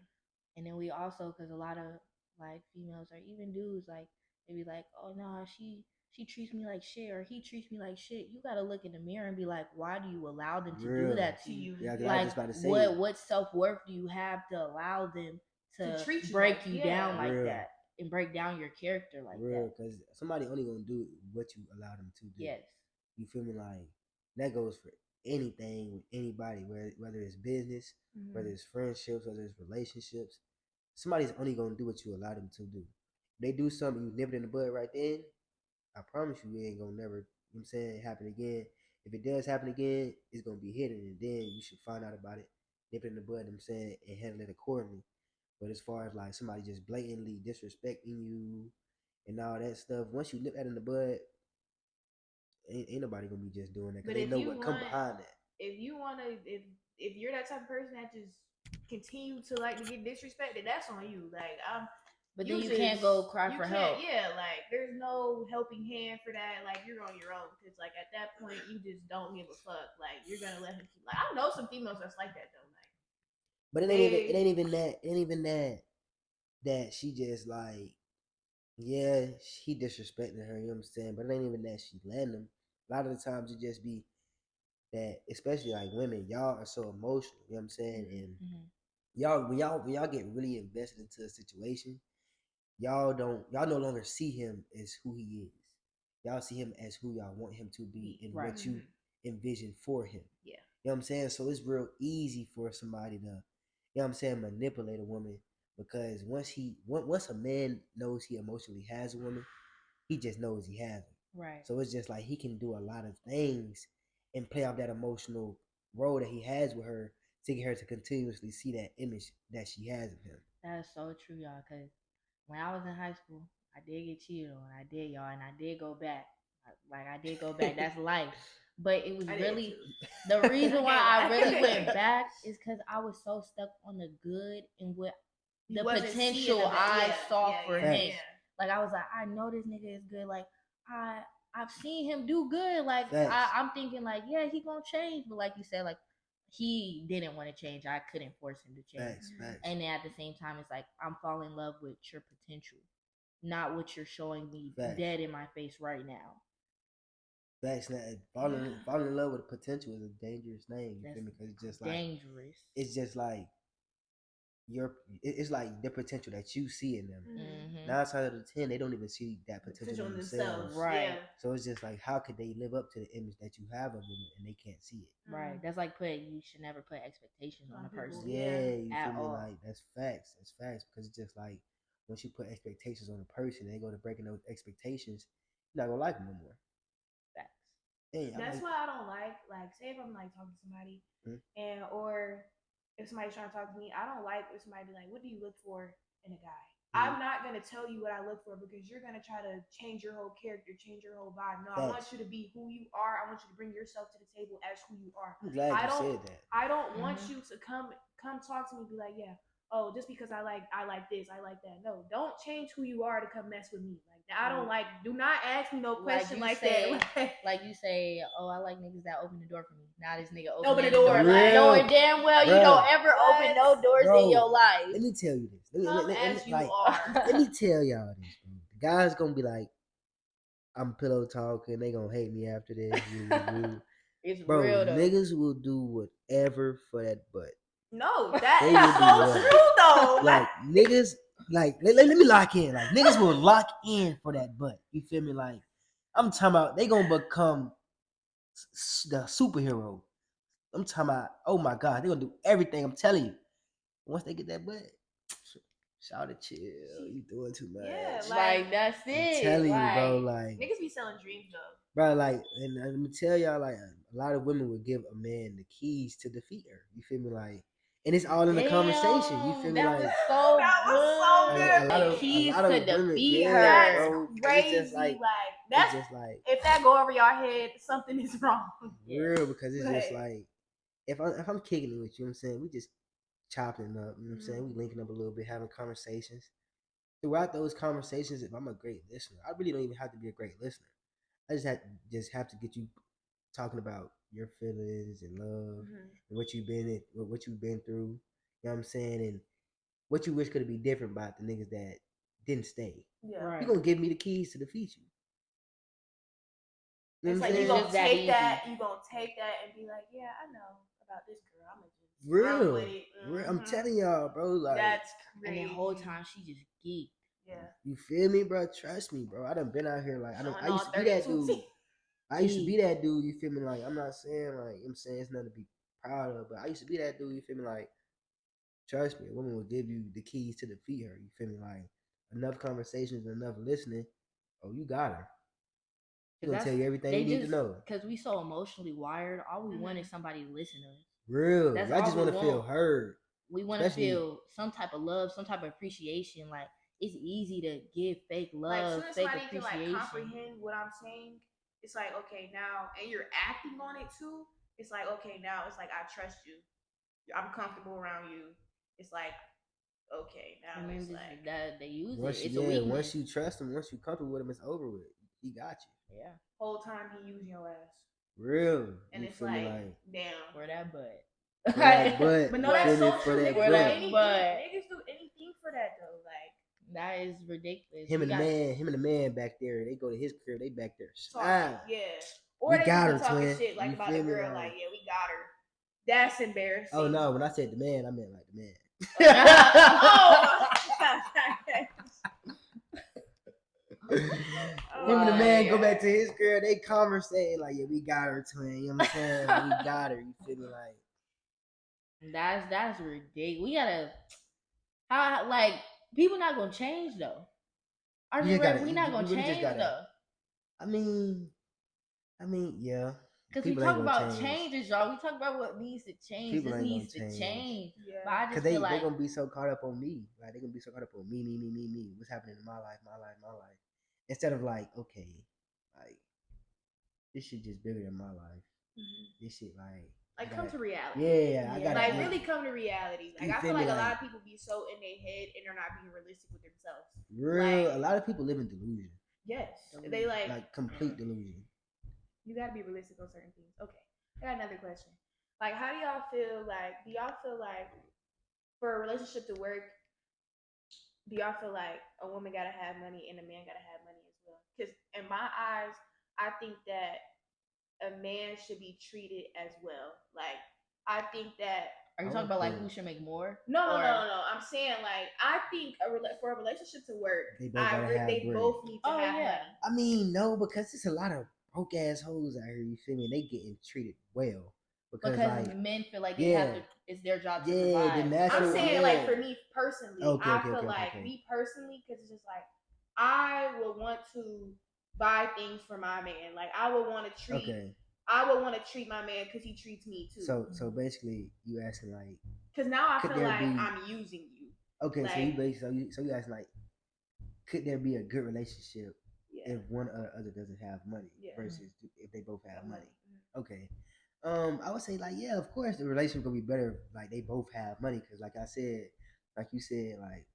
Speaker 3: And then we also, because a lot of like females or even dudes, like they be like, oh no, she treats me like shit, or he treats me like shit. You gotta look in the mirror and be like, why do you allow them to do
Speaker 1: Real.
Speaker 3: that to you?
Speaker 1: Yeah, 'cause I was
Speaker 3: Like,
Speaker 1: just about to say
Speaker 3: what self worth do you have to allow them to
Speaker 2: treat you
Speaker 3: break
Speaker 2: like-
Speaker 3: you
Speaker 2: yeah.
Speaker 3: down like
Speaker 1: Real.
Speaker 3: that and break down your character like
Speaker 1: real,
Speaker 3: that?
Speaker 1: because somebody only gonna do what you allow them to do.
Speaker 3: Yes.
Speaker 1: You feel me? Like that goes for anything with anybody, whether it's business, whether it's friendships, whether it's relationships. Somebody's only gonna do what you allow them to do. If they do something, you nip it in the bud right then. I promise you, it ain't gonna never. You know what I'm saying, happen again. If it does happen again, it's gonna be hidden, and then you should find out about it, nip it in the bud. You know what I'm saying, and handle it accordingly. But as far as like somebody just blatantly disrespecting you and all that stuff, once you nip that in the bud, ain't nobody gonna be just doing that
Speaker 2: But
Speaker 1: because they
Speaker 2: if
Speaker 1: know
Speaker 2: you
Speaker 1: what come
Speaker 2: want-
Speaker 1: behind that.
Speaker 2: If you want to, if you're that type of person that just continue to like to get disrespected, that's on you. Like
Speaker 3: But
Speaker 2: you
Speaker 3: then you can't go cry
Speaker 2: you
Speaker 3: for
Speaker 2: can't-
Speaker 3: help.
Speaker 2: Yeah, like there's no helping hand for that. Like you're on your own because like at that point you just don't give a fuck. Like you're gonna let him keep. Like I know some females that's like that though. Like
Speaker 1: But it ain't even that she just like, yeah, he disrespecting her, you know what I'm saying? But it ain't even that she letting him. A lot of the times it just be that, especially like women, y'all are so emotional, you know what I'm saying? And
Speaker 3: Mhm.
Speaker 1: y'all get really invested into a situation, y'all no longer see him as who he is. Y'all see him as who y'all want him to be and
Speaker 3: Right.
Speaker 1: what you envision for him.
Speaker 2: Yeah.
Speaker 1: You know what I'm saying? So it's real easy for somebody to, you know what I'm saying, manipulate a woman, because once a man knows he emotionally has a woman, he just knows he has her.
Speaker 3: Right.
Speaker 1: So it's just like he can do a lot of things and play off that emotional role that he has with her to get her to continuously see that image that she has of him.
Speaker 3: That is so true, y'all. Because when I was in high school, I did get cheated on. I did, y'all, and I did go back. Like I did go back. That's life. But it was
Speaker 2: I did
Speaker 3: really
Speaker 2: too.
Speaker 3: the reason why I really
Speaker 2: Okay.
Speaker 3: went back is because I was so stuck on the good and what
Speaker 2: You
Speaker 3: the
Speaker 2: wasn't seeing
Speaker 3: potential
Speaker 2: the bad-
Speaker 3: I
Speaker 2: yeah,
Speaker 3: saw
Speaker 2: yeah,
Speaker 3: for
Speaker 2: yeah,
Speaker 3: him.
Speaker 2: yeah.
Speaker 3: Like I was like, I know this nigga is good. Like I've seen him do good. Like
Speaker 1: Facts.
Speaker 3: I'm thinking like, yeah, he gonna change. But like you said, like he didn't want to change. I couldn't force him to change.
Speaker 1: Facts.
Speaker 3: And then at the same time, it's like I'm falling in love with your potential, not what you're showing me
Speaker 1: Facts.
Speaker 3: dead in my face right now.
Speaker 1: Facts. Now, falling in love with potential is a dangerous thing. You
Speaker 3: That's
Speaker 1: feel me? Because it's just like
Speaker 3: dangerous.
Speaker 1: it's just like it's like the potential that you see in them.
Speaker 3: Mhm.
Speaker 1: 9 times out of 10, they don't even see that potential in themselves.
Speaker 3: Right.
Speaker 2: Yeah.
Speaker 1: So it's just like, how could they live up to the image that you have of them and they can't see it?
Speaker 3: Right. That's like you should never put expectations on a
Speaker 2: people,
Speaker 3: person.
Speaker 1: Yeah, you
Speaker 3: at
Speaker 1: feel me?
Speaker 3: all.
Speaker 1: Like that's facts. That's facts because it's just like once you put expectations on a person, they go to breaking those expectations. You're not gonna like them no more.
Speaker 3: Facts.
Speaker 1: Hey,
Speaker 2: That's why I don't like say if I'm like talking to somebody and or if somebody's trying to talk to me, I don't like if somebody be like, what do you look for in a guy? I'm not gonna tell you what I look for because you're gonna try to change your whole character, change your whole vibe. No, I want you to be who you are. I want you to bring yourself to the table as who you are.
Speaker 1: I'm glad you said that.
Speaker 2: I don't want you to come talk to me and be like, yeah, oh, just because I like this, I like that. No, don't change who you are to come mess with me. Like I don't like. Do not ask me no question like that.
Speaker 3: Like you say, oh, I like niggas that open the door for me. Now this nigga
Speaker 2: Open the
Speaker 3: the
Speaker 2: door,
Speaker 3: door,
Speaker 2: like,
Speaker 3: like knowing damn well you don't ever open no doors in your life.
Speaker 1: Let me tell you this.
Speaker 2: Come as you are.
Speaker 1: Let me tell y'all this, bro. The guy's gonna be like, I'm pillow talking. They gonna hate me after this.
Speaker 3: It's
Speaker 1: bro,
Speaker 3: real though.
Speaker 1: niggas will do whatever for that butt.
Speaker 2: No, that
Speaker 1: They
Speaker 2: is
Speaker 1: will do
Speaker 2: so
Speaker 1: what?
Speaker 2: true though.
Speaker 1: Like niggas, like let me lock in. Like niggas will lock in for that butt. You feel me? Like I'm talking about they gonna become the superhero. I'm talking about, oh my god, they gonna do everything. I'm telling you. Once they get that butt, shout it, chill. You doing too much.
Speaker 2: Yeah,
Speaker 3: like that's it.
Speaker 1: I'm telling
Speaker 3: like,
Speaker 1: you, bro. Like
Speaker 2: niggas be selling dreams though.
Speaker 1: bro, like, and let me tell y'all, like, a lot of women would give a man the keys to defeat her. You feel me? Like, and it's all in the conversation. You feel me?
Speaker 3: That
Speaker 1: Like,
Speaker 3: was so good.
Speaker 1: a lot of
Speaker 3: keys
Speaker 1: a lot
Speaker 3: to
Speaker 1: of women,
Speaker 3: defeat
Speaker 1: yeah,
Speaker 3: her.
Speaker 2: That's
Speaker 1: bro.
Speaker 2: crazy.
Speaker 1: It's just like
Speaker 2: that's
Speaker 1: it's just like
Speaker 2: if that go over your head, something is wrong.
Speaker 1: real because it's just
Speaker 2: Right.
Speaker 1: like if I'm kicking it with you, you know what I'm saying, we just chopping it up. You know what I'm saying, we linking up a little bit, having conversations. Throughout those conversations, if I'm a great listener, I really don't even have to be a great listener. I just have to get you talking about your feelings and love and what you've been through. You know what I'm saying? And what you wish could be different about the niggas that didn't stay.
Speaker 2: Yeah.
Speaker 3: Right.
Speaker 1: You're gonna give me the keys to defeat you. You
Speaker 2: It's
Speaker 1: know what
Speaker 2: like
Speaker 1: I'm
Speaker 2: you
Speaker 1: saying?
Speaker 2: gonna
Speaker 3: Just that
Speaker 2: take
Speaker 3: easy.
Speaker 2: that, you gonna take that and be like, yeah, I know about this girl. I'm gonna just run
Speaker 1: Real.
Speaker 2: with it.
Speaker 1: I'm
Speaker 2: Mhm.
Speaker 1: telling y'all, bro. Like,
Speaker 2: That's
Speaker 3: And
Speaker 2: crazy.
Speaker 3: the whole time she just geeked.
Speaker 2: Yeah.
Speaker 1: you feel me, bro? Trust me, bro. I done been out here like I
Speaker 2: Showing
Speaker 1: used
Speaker 2: all
Speaker 1: to be that
Speaker 2: 32
Speaker 1: dude.
Speaker 2: teeth.
Speaker 1: I used to be that dude. You feel me? Like I'm not saying like I'm saying it's nothing to be proud of, but I used to be that dude. You feel me? Like trust me, a woman will give you the keys to defeat her. You feel me? Like enough conversations, enough listening. Oh, you got her. She gonna tell you everything you need to know.
Speaker 3: Because we so emotionally wired, all we want is somebody to listen to us.
Speaker 1: Real.
Speaker 3: That's
Speaker 1: I
Speaker 3: all
Speaker 1: just
Speaker 3: we
Speaker 1: want to feel
Speaker 3: want.
Speaker 1: heard.
Speaker 3: We want to
Speaker 1: Especially-
Speaker 3: feel some type of love, some type of appreciation. Like it's easy to give fake
Speaker 2: Like as
Speaker 3: love,
Speaker 2: soon as
Speaker 3: fake
Speaker 2: somebody can like
Speaker 3: appreciation.
Speaker 2: comprehend what I'm saying, it's like okay now, and you're acting on it too. It's like okay now, it's like I trust you. I'm comfortable around you. It's like okay now.
Speaker 3: Remember
Speaker 2: It's like
Speaker 3: that they use
Speaker 1: once
Speaker 3: it. It's
Speaker 1: you,
Speaker 3: a
Speaker 1: yeah,
Speaker 3: weakness.
Speaker 1: once you trust him, once you comfortable with him, it's over with. He got you.
Speaker 3: Yeah.
Speaker 2: whole time he using your ass,
Speaker 1: Real.
Speaker 2: and
Speaker 1: You
Speaker 2: it's
Speaker 1: feel me?
Speaker 2: like damn.
Speaker 3: For that butt.
Speaker 1: For that butt.
Speaker 2: But
Speaker 1: You
Speaker 2: no, that's
Speaker 1: feel me?
Speaker 2: so
Speaker 1: For
Speaker 2: true.
Speaker 1: that
Speaker 2: Niggas do
Speaker 1: butt.
Speaker 2: anything.
Speaker 3: But-
Speaker 2: Niggas do anything for that though. Like
Speaker 3: That is ridiculous.
Speaker 1: Him
Speaker 3: We
Speaker 1: and
Speaker 3: got-
Speaker 1: the man back there. They go to his crib. They back there.
Speaker 2: talking, yeah. Or
Speaker 1: We
Speaker 2: they
Speaker 1: got
Speaker 2: just be
Speaker 1: her,
Speaker 2: talking
Speaker 1: twin.
Speaker 2: shit like
Speaker 1: You
Speaker 2: about the
Speaker 1: feel me?
Speaker 2: girl. Like yeah, we got her. That's embarrassing.
Speaker 1: Oh no! When I said the man, I meant like the man.
Speaker 2: Oh.
Speaker 1: Him and the man go back to his girl. They conversate like, yeah, we got her, twin. You know what I'm saying? Like, we got her. You feel me? Like,
Speaker 3: That's ridiculous. We gotta how like people not gonna change though. Our
Speaker 1: You just
Speaker 3: generation,
Speaker 1: gotta-
Speaker 3: we
Speaker 1: you-
Speaker 3: not
Speaker 1: you
Speaker 3: gonna
Speaker 1: really just
Speaker 3: change
Speaker 1: gotta-
Speaker 3: though.
Speaker 1: I mean, yeah.
Speaker 3: Because we
Speaker 1: People
Speaker 3: talk
Speaker 1: ain't gonna
Speaker 3: about
Speaker 1: change.
Speaker 3: changes, y'all. We talk about what needs to change.
Speaker 1: People
Speaker 3: This
Speaker 1: ain't gonna
Speaker 3: needs to
Speaker 1: change.
Speaker 3: change.
Speaker 2: Yeah.
Speaker 3: But I
Speaker 1: Cause
Speaker 3: just
Speaker 1: they
Speaker 3: feel like
Speaker 1: gonna be so caught up on me. Like they gonna be so caught up on me. What's happening in my life? Instead of like, okay, like this shit just bigger than my life. This shit like
Speaker 2: come to reality.
Speaker 1: Yeah, I gotta
Speaker 2: like
Speaker 1: get-
Speaker 2: really come to reality. Like
Speaker 1: You
Speaker 2: I
Speaker 1: feel
Speaker 2: feel
Speaker 1: me?
Speaker 2: like a
Speaker 1: Like-
Speaker 2: lot of people be so in their head and they're not being realistic with themselves.
Speaker 1: real.
Speaker 2: Like-
Speaker 1: A lot of people live in delusion,
Speaker 2: Yes, they
Speaker 1: like complete delusion.
Speaker 2: you gotta be realistic on certain things. Okay, I got another question. Like, how do y'all feel? Like, do y'all feel like for a relationship to work, do y'all feel like a woman gotta have money and a man gotta have money as well? Because in my eyes, I think that a man should be treated as well. Like, I think that
Speaker 3: are you
Speaker 1: I
Speaker 3: talking
Speaker 1: would
Speaker 3: about like
Speaker 1: feel-
Speaker 3: who should make more?
Speaker 2: no.
Speaker 3: Or-
Speaker 2: I'm saying like I think for a relationship to work,
Speaker 1: They both gotta have
Speaker 2: they
Speaker 1: bread.
Speaker 2: both need to
Speaker 3: Oh,
Speaker 2: have
Speaker 3: yeah.
Speaker 2: money.
Speaker 1: I mean, no, because it's a lot of broke ass hoes out here. You feel me? They getting treated well because
Speaker 3: Because
Speaker 1: like
Speaker 3: men feel like they have
Speaker 1: yeah.
Speaker 3: to. It's their job to
Speaker 1: Yeah, the
Speaker 3: provide.
Speaker 1: natural-
Speaker 2: I'm saying
Speaker 1: yeah.
Speaker 2: like for me personally,
Speaker 1: Okay,
Speaker 2: I
Speaker 1: okay,
Speaker 2: feel
Speaker 1: okay,
Speaker 2: like
Speaker 1: okay.
Speaker 2: me personally, because it's just like I would want to buy things for my man. Like I would want to treat.
Speaker 1: okay.
Speaker 2: I would want to treat my man because he treats me too.
Speaker 1: So basically, you asking like,
Speaker 2: because now I
Speaker 1: could
Speaker 2: feel
Speaker 1: there
Speaker 2: like
Speaker 1: be-
Speaker 2: I'm using you.
Speaker 1: okay, so you
Speaker 2: Like-
Speaker 1: basically so you asking like, could there be a good relationship
Speaker 2: Yeah.
Speaker 1: if one or the other doesn't have money
Speaker 2: Yeah.
Speaker 1: versus if they both have money?
Speaker 2: Mhm.
Speaker 1: Okay. I would say like, yeah, of course the relationship gonna be better if, like they both have money because like I said, like you said, like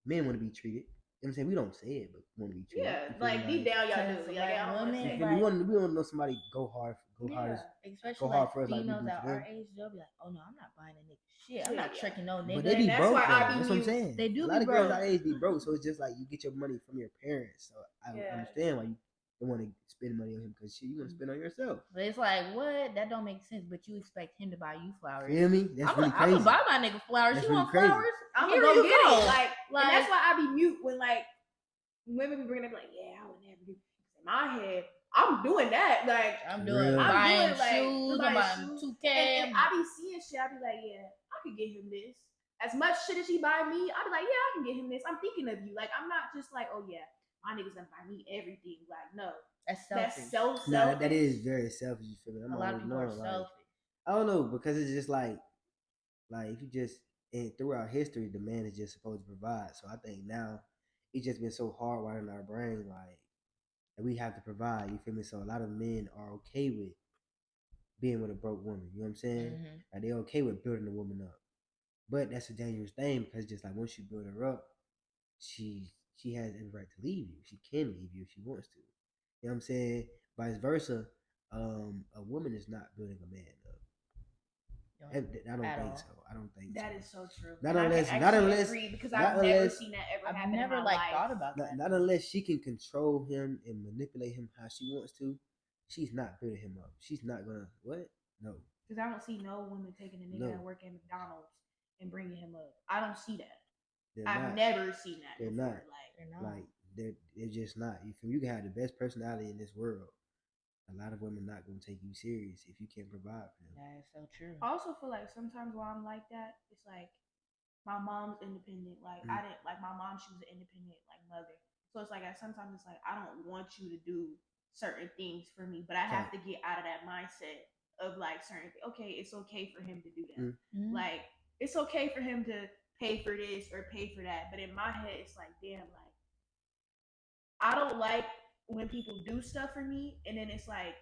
Speaker 1: men want to be treated. You know what I'm saying? We don't say it, but want to be treated.
Speaker 2: Yeah,
Speaker 1: You feel
Speaker 2: like
Speaker 1: me?
Speaker 2: deep down y'all
Speaker 3: Because,
Speaker 2: do.
Speaker 3: like,
Speaker 2: Like I don't wanna
Speaker 3: women,
Speaker 1: You
Speaker 2: say-
Speaker 1: feel me? We want to know somebody go hard,
Speaker 2: Yeah.
Speaker 3: Especially
Speaker 1: hard
Speaker 3: like
Speaker 1: for us like we
Speaker 3: females
Speaker 1: do
Speaker 3: at
Speaker 1: for
Speaker 3: our
Speaker 1: them.
Speaker 3: age, they'll be like, "Oh no, I'm not buying a nigga shit. I'm
Speaker 2: Yeah,
Speaker 3: not
Speaker 2: yeah.
Speaker 3: tricking no
Speaker 1: But
Speaker 3: nigga."
Speaker 1: they be
Speaker 2: that's
Speaker 1: broke.
Speaker 2: why I
Speaker 1: though.
Speaker 2: be
Speaker 1: That's what I'm
Speaker 2: mute.
Speaker 1: saying.
Speaker 3: They do
Speaker 1: A
Speaker 3: be
Speaker 1: lot of girls
Speaker 3: broke.
Speaker 1: our age be broke, so it's just like you get your money from your parents. So I
Speaker 2: Yeah.
Speaker 1: understand why you don't want to spend money on him because you want to spend on yourself.
Speaker 3: But it's like, what? That don't make sense. But you expect him to buy you flowers.
Speaker 1: Feel me? That's
Speaker 3: I'm
Speaker 1: really
Speaker 3: gonna
Speaker 1: crazy.
Speaker 3: buy my nigga flowers.
Speaker 1: That's
Speaker 3: You
Speaker 1: really
Speaker 3: want
Speaker 1: crazy.
Speaker 3: flowers?
Speaker 2: I'm
Speaker 3: Here
Speaker 2: gonna go
Speaker 3: you
Speaker 2: get
Speaker 3: go.
Speaker 2: it. Like,
Speaker 3: Like-
Speaker 2: and that's why I be mute when like women be bringing up like, yeah, I would never do. In my head, I'm doing that. Like,
Speaker 3: I'm
Speaker 1: Real.
Speaker 3: doing
Speaker 1: I'm
Speaker 3: buying
Speaker 2: doing, like,
Speaker 3: shoes. I'm
Speaker 2: buying
Speaker 3: buying
Speaker 2: shoes.
Speaker 3: 2K.
Speaker 2: and I be seeing shit. I be like, yeah, I could get him this. As much shit as he buy me, I be like, yeah, I can get him this. I'm thinking of you. Like, I'm not just like, oh yeah, my niggas gonna buy me everything. Like, no,
Speaker 3: That's selfish.
Speaker 2: that's so selfish.
Speaker 1: No, that is very selfish. You feel me? I'm
Speaker 3: A lot of
Speaker 1: always
Speaker 3: people are
Speaker 1: knowing, like,
Speaker 3: selfish.
Speaker 1: I don't know because it's just like if you just and throughout history, the man is just supposed to provide. So I think now it's just been so hardwired in our brain, like that we have to provide. You feel me? So a lot of men are okay with being with a broke woman. You know what I'm saying?
Speaker 3: Mhm.
Speaker 1: Like they're okay with building a woman up, but that's a dangerous thing because just like once you build her up, she has every right to leave you. She can leave you if she wants to. You know what I'm saying? Vice versa. A woman is not building a man up. I don't
Speaker 3: at
Speaker 1: think
Speaker 3: all.
Speaker 1: so. I don't think
Speaker 2: That
Speaker 1: so.
Speaker 2: is so true.
Speaker 1: Not
Speaker 2: And I
Speaker 1: unless,
Speaker 2: can
Speaker 1: not
Speaker 2: actually
Speaker 1: unless,
Speaker 2: agree because
Speaker 1: not
Speaker 2: I've never
Speaker 1: unless,
Speaker 2: seen that ever
Speaker 3: I've
Speaker 2: happen
Speaker 3: never
Speaker 2: in my
Speaker 3: like
Speaker 2: life.
Speaker 3: thought about that.
Speaker 1: not unless she can control him and manipulate him how she wants to. She's not building him up. She's not gonna what? No,
Speaker 2: Because I don't see no woman taking a nigga
Speaker 1: No.
Speaker 2: that work at McDonald's and bringing him up. I don't see that.
Speaker 1: they're
Speaker 2: I've
Speaker 1: not.
Speaker 2: never seen that
Speaker 1: They're
Speaker 2: before.
Speaker 1: not.
Speaker 2: Like,
Speaker 3: They're not.
Speaker 1: Like they're just not. You can have the best personality in this world. A lot of women not gonna take you serious if you can't provide for them.
Speaker 3: That is so true.
Speaker 2: I also feel like sometimes while I'm like that, it's like my mom's independent. Like I didn't like my mom. She was an independent like mother. So it's like sometimes it's like I don't want you to do certain things for me, but I have to get out of that mindset of like certain. Okay, it's okay for him to do that.
Speaker 3: Mhm.
Speaker 2: Like it's okay for him to pay for this or pay for that. But in my head, it's like damn, like I don't like when people do stuff for me and then it's like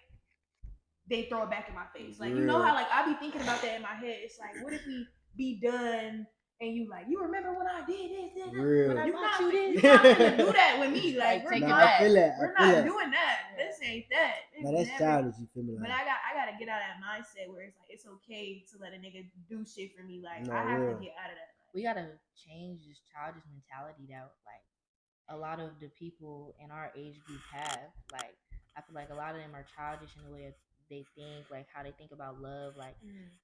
Speaker 2: they throw it back in my face. Like you know
Speaker 1: Real.
Speaker 2: how like I be thinking about that in my head. It's like what if we be done and you like you remember when I did this?
Speaker 1: Real.
Speaker 3: When I
Speaker 2: You
Speaker 3: bought
Speaker 2: not,
Speaker 3: you
Speaker 2: you
Speaker 3: this?
Speaker 2: not gonna do that with me. Like
Speaker 3: Like,
Speaker 2: we're
Speaker 3: take it
Speaker 2: not,
Speaker 3: back.
Speaker 1: I feel that.
Speaker 2: we're
Speaker 1: I feel
Speaker 2: not
Speaker 1: that.
Speaker 2: doing that.
Speaker 3: Yeah.
Speaker 2: This ain't that.
Speaker 1: Now
Speaker 2: It's
Speaker 1: that's
Speaker 2: never-
Speaker 1: childish. You feel me?
Speaker 2: But
Speaker 1: Like
Speaker 2: I gotta get out of that mindset where it's like it's okay to let a nigga do shit for me. Like
Speaker 1: No,
Speaker 2: I have
Speaker 1: real.
Speaker 2: to get out of that.
Speaker 3: We gotta change this childish mentality that like a lot of the people in our age group have. Like I feel like a lot of them are childish in the way of they think, like how they think about love. Like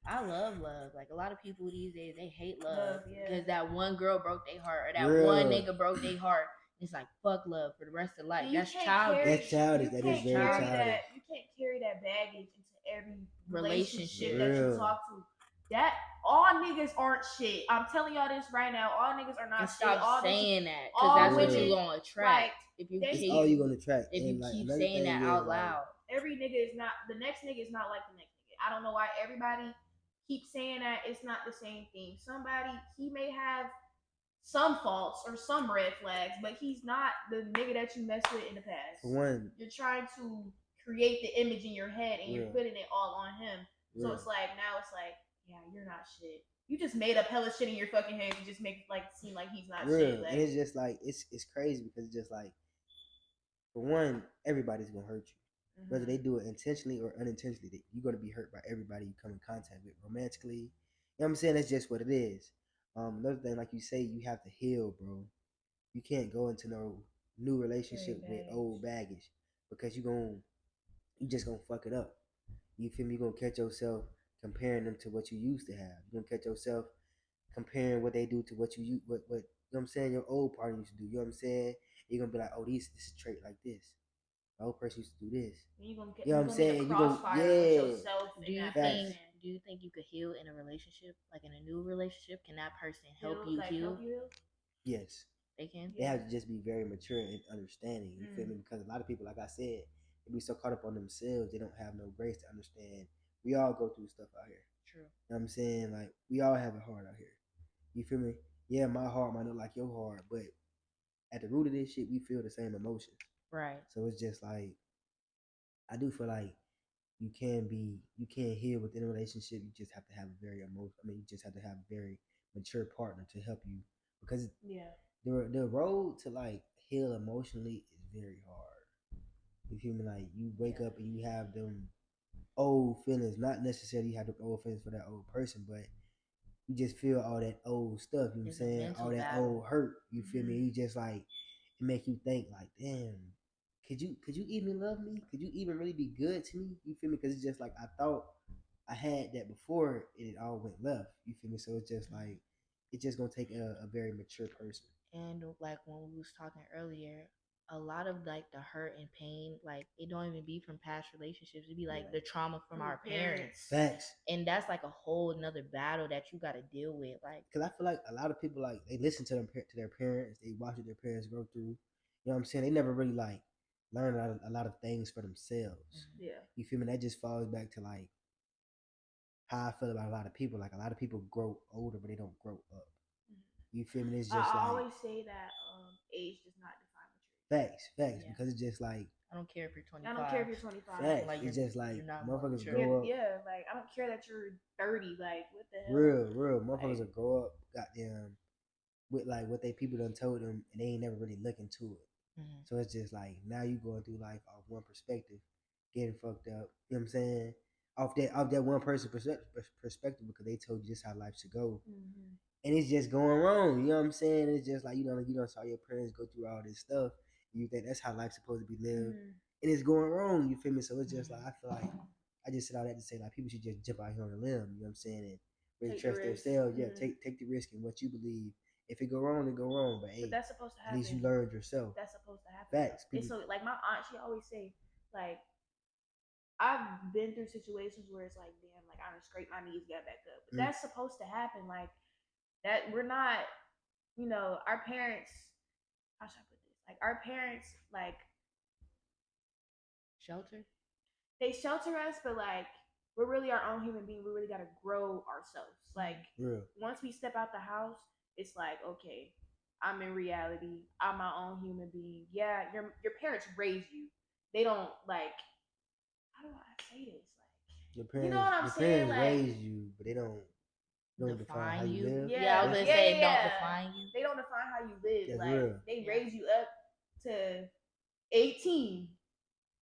Speaker 3: I love love. Like a lot of people these days they hate love
Speaker 2: Love, yeah.
Speaker 3: because that one girl broke their heart or that
Speaker 1: Real.
Speaker 3: one nigga broke their heart. It's like fuck love for the rest of life.
Speaker 2: And you
Speaker 3: That's
Speaker 2: can't
Speaker 3: childish.
Speaker 2: carry-
Speaker 1: That's childish.
Speaker 2: You
Speaker 1: That
Speaker 2: can't
Speaker 1: is very
Speaker 2: carry
Speaker 1: childish.
Speaker 2: that. You can't carry that baggage into every relationship
Speaker 3: Relationship.
Speaker 2: that you
Speaker 1: Real.
Speaker 2: talk to. That all niggas aren't shit. I'm telling y'all this right now. All niggas are not
Speaker 3: And
Speaker 2: shit.
Speaker 3: stop
Speaker 2: All
Speaker 3: saying that
Speaker 2: all
Speaker 3: because that's what
Speaker 1: women,
Speaker 3: you gonna attract
Speaker 2: like,
Speaker 3: if you
Speaker 2: they-
Speaker 1: it's
Speaker 3: keep
Speaker 1: all you gonna attract.
Speaker 3: if you
Speaker 1: And like
Speaker 3: keep
Speaker 1: another
Speaker 3: saying
Speaker 1: thing
Speaker 3: that
Speaker 1: is,
Speaker 3: out
Speaker 1: like,
Speaker 3: loud.
Speaker 2: every nigga is not the next nigga is not like the next nigga. I don't know why everybody keeps saying that it's not the same thing. Somebody he may have some faults or some red flags, but he's not the nigga that you messed with in the past.
Speaker 1: For one,
Speaker 2: You're trying to create the image in your head and you're
Speaker 1: Real.
Speaker 2: putting it all on him. So
Speaker 1: real.
Speaker 2: it's like now it's like, yeah, you're not shit. You just made up hella shit in your fucking head to just make it like seem like he's not
Speaker 1: real.
Speaker 2: shit. Like,
Speaker 1: And it's just like it's crazy because it's just like for one, everybody's gonna hurt you. Whether they do it intentionally or unintentionally, you're gonna be hurt by everybody you come in contact with romantically. You know what I'm saying? That's just what it is. Another thing, like you say, you have to heal, bro. You can't go into no new relationship with old baggage because you just gonna fuck it up. You feel me? You're gonna catch yourself comparing them to what you used to have. You're gonna catch yourself comparing what they do to what you what you know what I'm saying, your old partner used to do. You know what I'm saying? You're gonna be like, oh, this is a trait like this. The old person used to do this.
Speaker 2: you gonna get,
Speaker 1: You know what I'm saying?
Speaker 2: You
Speaker 1: You
Speaker 2: gonna
Speaker 1: gon-
Speaker 2: crossfire with
Speaker 1: yeah.
Speaker 2: yourself.
Speaker 3: Do you
Speaker 2: and that
Speaker 1: Facts.
Speaker 2: person.
Speaker 3: think you could heal in a relationship, like in a new relationship? Can that person help
Speaker 2: Heal,
Speaker 3: you
Speaker 2: like,
Speaker 3: heal?
Speaker 2: help you heal?
Speaker 1: Yes.
Speaker 3: They can.
Speaker 1: They have to just be very mature and understanding. You feel me? Because a lot of people, like I said, they be so caught up on themselves, they don't have no grace to understand. We all go through stuff out here.
Speaker 3: True.
Speaker 1: You know what I'm saying? Like, we all have it hard out here. You feel me? Yeah, my heart might look like your heart, but at the root of this shit, we feel the same emotions.
Speaker 3: Right.
Speaker 1: So it's just like, I do feel like you can't heal within a relationship. You just have to have a very you just have to have a very mature partner to help you, because
Speaker 2: Yeah.
Speaker 1: the road to like heal emotionally is very hard. You feel me? Like you wake up and you have them old feelings, not necessarily you have the old feelings for that old person, but you just feel all that old stuff. You know what I'm
Speaker 3: It's a
Speaker 1: saying?
Speaker 3: mental
Speaker 1: All that
Speaker 3: battle.
Speaker 1: old hurt. You feel me? You just like it make you think like, damn, could you even love me? Could you even really be good to me? You feel me? Because it's just like I thought I had that before and it all went left. You feel me? So it's just like it's just gonna take a very mature person.
Speaker 3: And like when we was talking earlier, a lot of like the hurt and pain, like it don't even be from past relationships. It be like the trauma from our parents.
Speaker 1: Facts.
Speaker 3: And that's like a whole nother battle that you got to deal with. Like,
Speaker 1: because I feel like a lot of people like they listen to their parents, they watch what their parents go through. You know what I'm saying? They never really like learn a lot of things for themselves.
Speaker 2: Yeah.
Speaker 1: You feel me? That just falls back to like how I feel about a lot of people. Like a lot of people grow older, but they don't grow up. You feel me? It's just
Speaker 2: I
Speaker 1: like
Speaker 2: always say that age does not define maturity.
Speaker 1: facts,
Speaker 3: Yeah.
Speaker 1: because it's just like
Speaker 3: I don't care if you're 25.
Speaker 2: I don't care if you're 25.
Speaker 1: facts.
Speaker 3: Like,
Speaker 1: it's
Speaker 3: you're-
Speaker 1: just like
Speaker 3: you're not
Speaker 1: motherfuckers
Speaker 3: mature.
Speaker 1: grow up.
Speaker 2: Yeah, like I don't care that you're 30. Like what the hell?
Speaker 1: Real motherfuckers will grow up, goddamn, with like what they people done told them, and they ain't never really look into it.
Speaker 3: Mhm.
Speaker 1: So it's just like now you going through life off one perspective, getting fucked up. You know what I'm saying? off that one person perspective because they told you this how life should go,
Speaker 2: Mm-hmm.
Speaker 1: and it's just going wrong. You know what I'm saying? It's just like you don't saw your parents go through all this stuff. And you think that's how life's supposed to be lived, and it's going wrong. You feel me? So it's just like I feel like I just said all that to say like people should just jump out here on a limb. You know what I'm saying? And really
Speaker 2: Take the
Speaker 1: trust
Speaker 2: risk.
Speaker 1: themselves. Yeah,
Speaker 2: Mhm.
Speaker 1: take the risk in what you believe. If it go wrong, it go wrong. But hey,
Speaker 2: But that's supposed to
Speaker 1: at
Speaker 2: happen.
Speaker 1: least you learned yourself.
Speaker 2: That's supposed to happen.
Speaker 1: Facts.
Speaker 2: It's so like my aunt, she always say like I've been through situations where it's like, damn, like I done scraped my knees, got back up. But that's supposed to happen. Like that, we're not, our parents. How should I put this? Like our parents, like
Speaker 3: Shelter.
Speaker 2: they shelter us, but like we're really our own human being. We really gotta grow ourselves. Like once we step out the house, it's like okay, I'm in reality. I'm my own human being. Yeah, your parents raise you. They don't like. How do I say this? Like
Speaker 1: your parents,
Speaker 2: you know what I'm
Speaker 1: your
Speaker 2: saying?
Speaker 1: parents
Speaker 2: Like
Speaker 1: raise you, but they don't define how you live.
Speaker 3: Yeah, I was gonna say don't define you.
Speaker 2: They don't define how you live.
Speaker 1: That's
Speaker 2: like
Speaker 1: real.
Speaker 2: they raise you up to 18.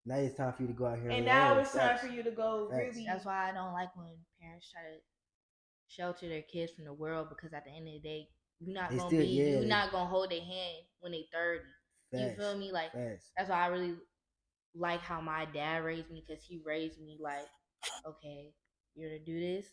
Speaker 1: Now it's time for you to go out here.
Speaker 2: And now it's time for you to go really.
Speaker 3: That's why I don't like when parents try to shelter their kids from the world because at the end of the day, you're not gonna hold their hand when they 30. You feel me? Like that's why I really like how my dad raised me because he raised me like, okay, you're gonna do this.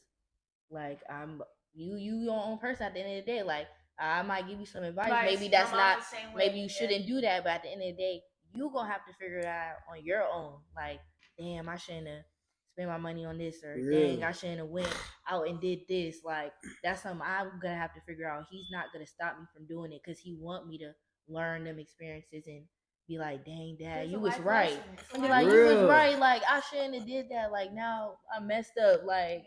Speaker 3: Like I'm you your own person at the end of the day. Like I might give you some advice. Maybe that's not. Maybe you shouldn't do that. But at the end of the day, you gonna have to figure it out on your own. Like, damn, I shouldn't have spent my money on this, or dang, I shouldn't have went out and did this. Like, that's something I'm gonna have to figure out. He's not gonna stop me from doing it because he want me to learn them experiences and be like, dang, dad, you was right. And be like, you was right. Like, I shouldn't have did that. Like, now I messed up. Like,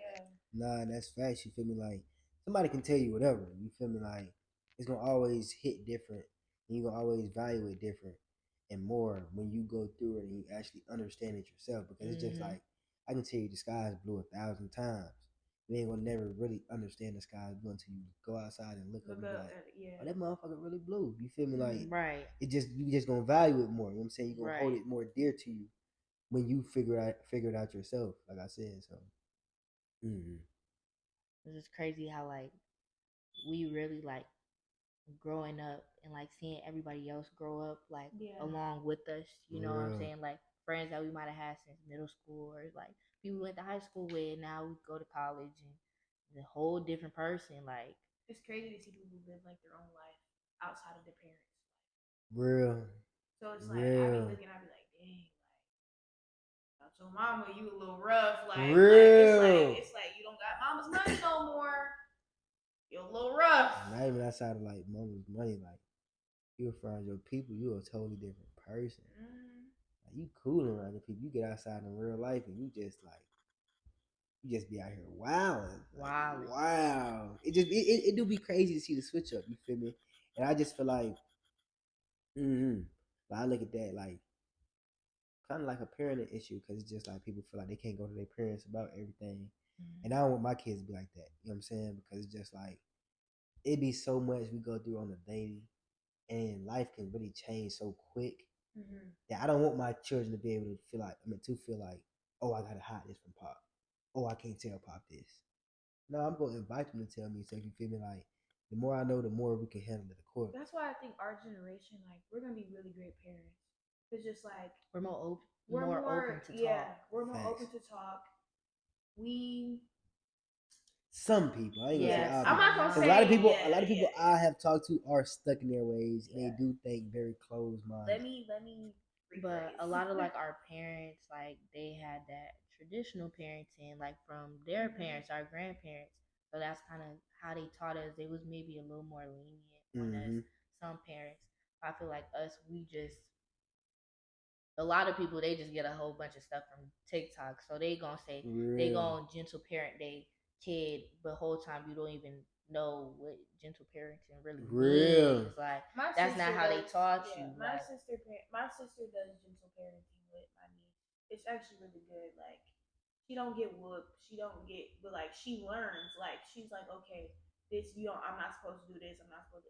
Speaker 1: nah, that's facts. You feel me? Like somebody can tell you whatever. You feel me? Like it's gonna always hit different, and you gonna always value it different and more when you go through it and you actually understand it yourself. Because it's just like I can tell you the sky's blue 1,000 times. You ain't gonna never really understand the sky's blue until you go outside and look up and be like, oh, that motherfucker really blue. You feel me? Like you just gonna value it more. You know what I'm saying? You gonna hold it more dear to you when you figure it out yourself. Like I said, so.
Speaker 3: It's just crazy how like we really like growing up and like seeing everybody else grow up like along with us. You know what I'm saying? Like friends that we might have had since middle school or like people we went to high school with. Now we go to college and it's a whole different person. Like
Speaker 2: it's crazy to see people who live like their own life outside of their parents.
Speaker 1: Real.
Speaker 2: So it's like I be looking, I be like, dang, like your mama, you a little rough. Like, it's like you don't got mama's money no more. You're a little rough.
Speaker 1: Not even outside of like mama's money, like you find your people, you're a totally different person. Like, you cool around the people. You get outside in real life and you just be out here wilding. Wow. It do be crazy to see the switch up, you feel me? And I just feel like I look at that like kind of like a parenting issue because it's just like people feel like they can't go to their parents about everything. And I don't want my kids to be like that. You know what I'm saying? Because it's just like it be so much we go through on a daily, and life can really change so quick that I don't want my children to be able to feel like, oh, I gotta hide this from Pop. Oh, I can't tell Pop this. No, I'm gonna invite them to tell me. So if you feel me, like the more I know, the more we can handle it. Of course.
Speaker 2: That's why I think our generation, like, we're gonna be really great parents. It's just like
Speaker 3: we're more open. We're more open to talk.
Speaker 2: Yeah, we're more open to talk.
Speaker 1: Some people, I ain't gonna say all
Speaker 2: I'm not gonna say
Speaker 1: a lot of people I have talked to are stuck in their ways and they do think very closed minded.
Speaker 2: Let me
Speaker 3: but a lot of like our parents, like they had that traditional parenting, like from their parents, our grandparents. So that's kind of how they taught us. They was maybe a little more lenient on us. Some parents, I feel like us, a lot of people, they just get a whole bunch of stuff from TikTok. So they gonna say they gonna gentle parent they kid, but whole time you don't even know what gentle parenting really means. Like that's not how they taught you.
Speaker 2: My sister does gentle parenting with my niece. It's actually really good. Like she don't get whooped. But like she learns. Like she's like, okay, I'm not supposed to do this.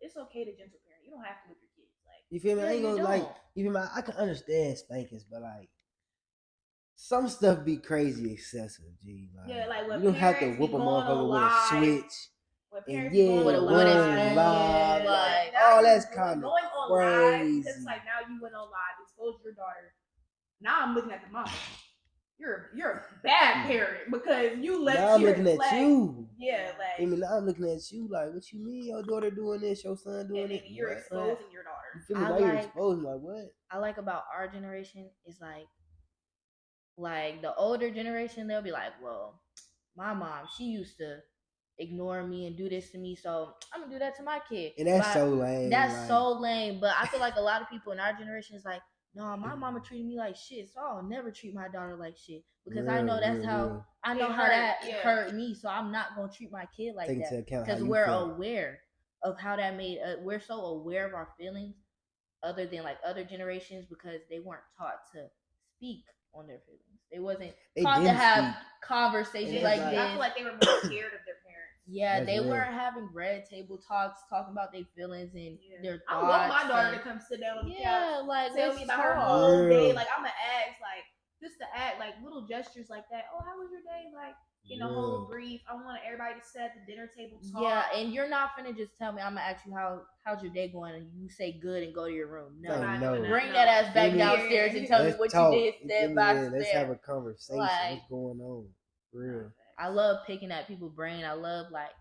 Speaker 2: It's okay to gentle parent. You don't have to whip your kids. Like
Speaker 1: you feel me? I ain't gonna like. You feel me? I can understand spankings, but like some stuff be crazy excessive, G.
Speaker 2: Yeah, like when
Speaker 1: you don't have to
Speaker 2: parents
Speaker 1: whoop
Speaker 2: be
Speaker 1: a
Speaker 2: going on
Speaker 1: motherfucker with a
Speaker 2: live.
Speaker 1: switch.
Speaker 2: When
Speaker 1: And
Speaker 2: parents
Speaker 1: yeah,
Speaker 2: be going
Speaker 3: With a
Speaker 2: on
Speaker 3: wooden
Speaker 2: live,
Speaker 3: spoon,
Speaker 1: live,
Speaker 3: like,
Speaker 2: now
Speaker 1: oh,
Speaker 2: you're
Speaker 1: that's
Speaker 2: going
Speaker 1: kind of
Speaker 2: on live because
Speaker 1: crazy.
Speaker 2: it's like now you went on live, exposed your daughter. Now I'm looking at the mom. You're a bad parent because you let
Speaker 1: Now I'm
Speaker 2: your,
Speaker 1: looking at
Speaker 2: like,
Speaker 1: you.
Speaker 2: Yeah,
Speaker 1: I
Speaker 2: like,
Speaker 1: mean, now I'm looking at you like, what you mean your daughter doing this, your son
Speaker 2: and
Speaker 1: doing
Speaker 2: then
Speaker 1: it?
Speaker 2: you're
Speaker 1: What?
Speaker 2: exposing your daughter.
Speaker 1: You feel me?
Speaker 3: I
Speaker 1: Now you're
Speaker 3: like-
Speaker 1: exposing, like, what?
Speaker 3: I like about our generation is like the older generation, they'll be like, well, my mom, she used to ignore me and do this to me, so I'm gonna do that to my kid.
Speaker 1: And that's
Speaker 3: But
Speaker 1: so lame.
Speaker 3: That's
Speaker 1: like,
Speaker 3: so lame. But I feel like a lot of people in our generation is like, no, my mama treated me like shit, so I'll never treat my daughter like shit because I know that's how I know
Speaker 2: It
Speaker 3: how
Speaker 2: hurt,
Speaker 3: that
Speaker 2: yeah.
Speaker 3: hurt me, so I'm not gonna treat my kid like
Speaker 1: Take into
Speaker 3: that
Speaker 1: account how
Speaker 3: because
Speaker 1: you
Speaker 3: we're
Speaker 1: feel.
Speaker 3: aware of how that made. We're so aware of our feelings, other than like other generations, because they weren't taught to speak on their feelings. They wasn't
Speaker 1: They
Speaker 3: taught to
Speaker 1: didn't
Speaker 3: have
Speaker 1: speak.
Speaker 3: conversations
Speaker 1: And
Speaker 3: like
Speaker 1: it's
Speaker 3: this.
Speaker 2: I feel like they were more scared of their parents.
Speaker 3: Yeah,
Speaker 1: That's
Speaker 3: they
Speaker 1: real.
Speaker 3: weren't having red table talks, talking about their feelings and their
Speaker 2: I
Speaker 3: thoughts.
Speaker 2: want my daughter
Speaker 3: and-
Speaker 2: to come sit down on the couch,
Speaker 3: yeah, like
Speaker 2: tell
Speaker 3: let's
Speaker 2: me about her
Speaker 3: talk.
Speaker 2: whole day.
Speaker 1: Real.
Speaker 2: Like I'm gonna ask, like just to act, like little gestures like that. Oh, how was your day? Like in a whole
Speaker 1: Real.
Speaker 2: brief. I want everybody to sit at the dinner table talk.
Speaker 3: Yeah, and you're not finna just tell me. I'm gonna ask you how's your day going, and you say good and go to your room. No,
Speaker 1: Like,
Speaker 2: I'm not
Speaker 1: no.
Speaker 2: doing that.
Speaker 3: bring
Speaker 2: No.
Speaker 3: that ass back
Speaker 1: Feel me?
Speaker 3: downstairs and tell me
Speaker 1: Let's
Speaker 3: what
Speaker 1: talk.
Speaker 3: you did
Speaker 1: feel
Speaker 3: step
Speaker 1: me?
Speaker 3: by
Speaker 1: Yeah, let's
Speaker 3: step.
Speaker 1: have a conversation.
Speaker 3: Like-
Speaker 1: What's going on? Real.
Speaker 3: I love picking at people's brain. I love like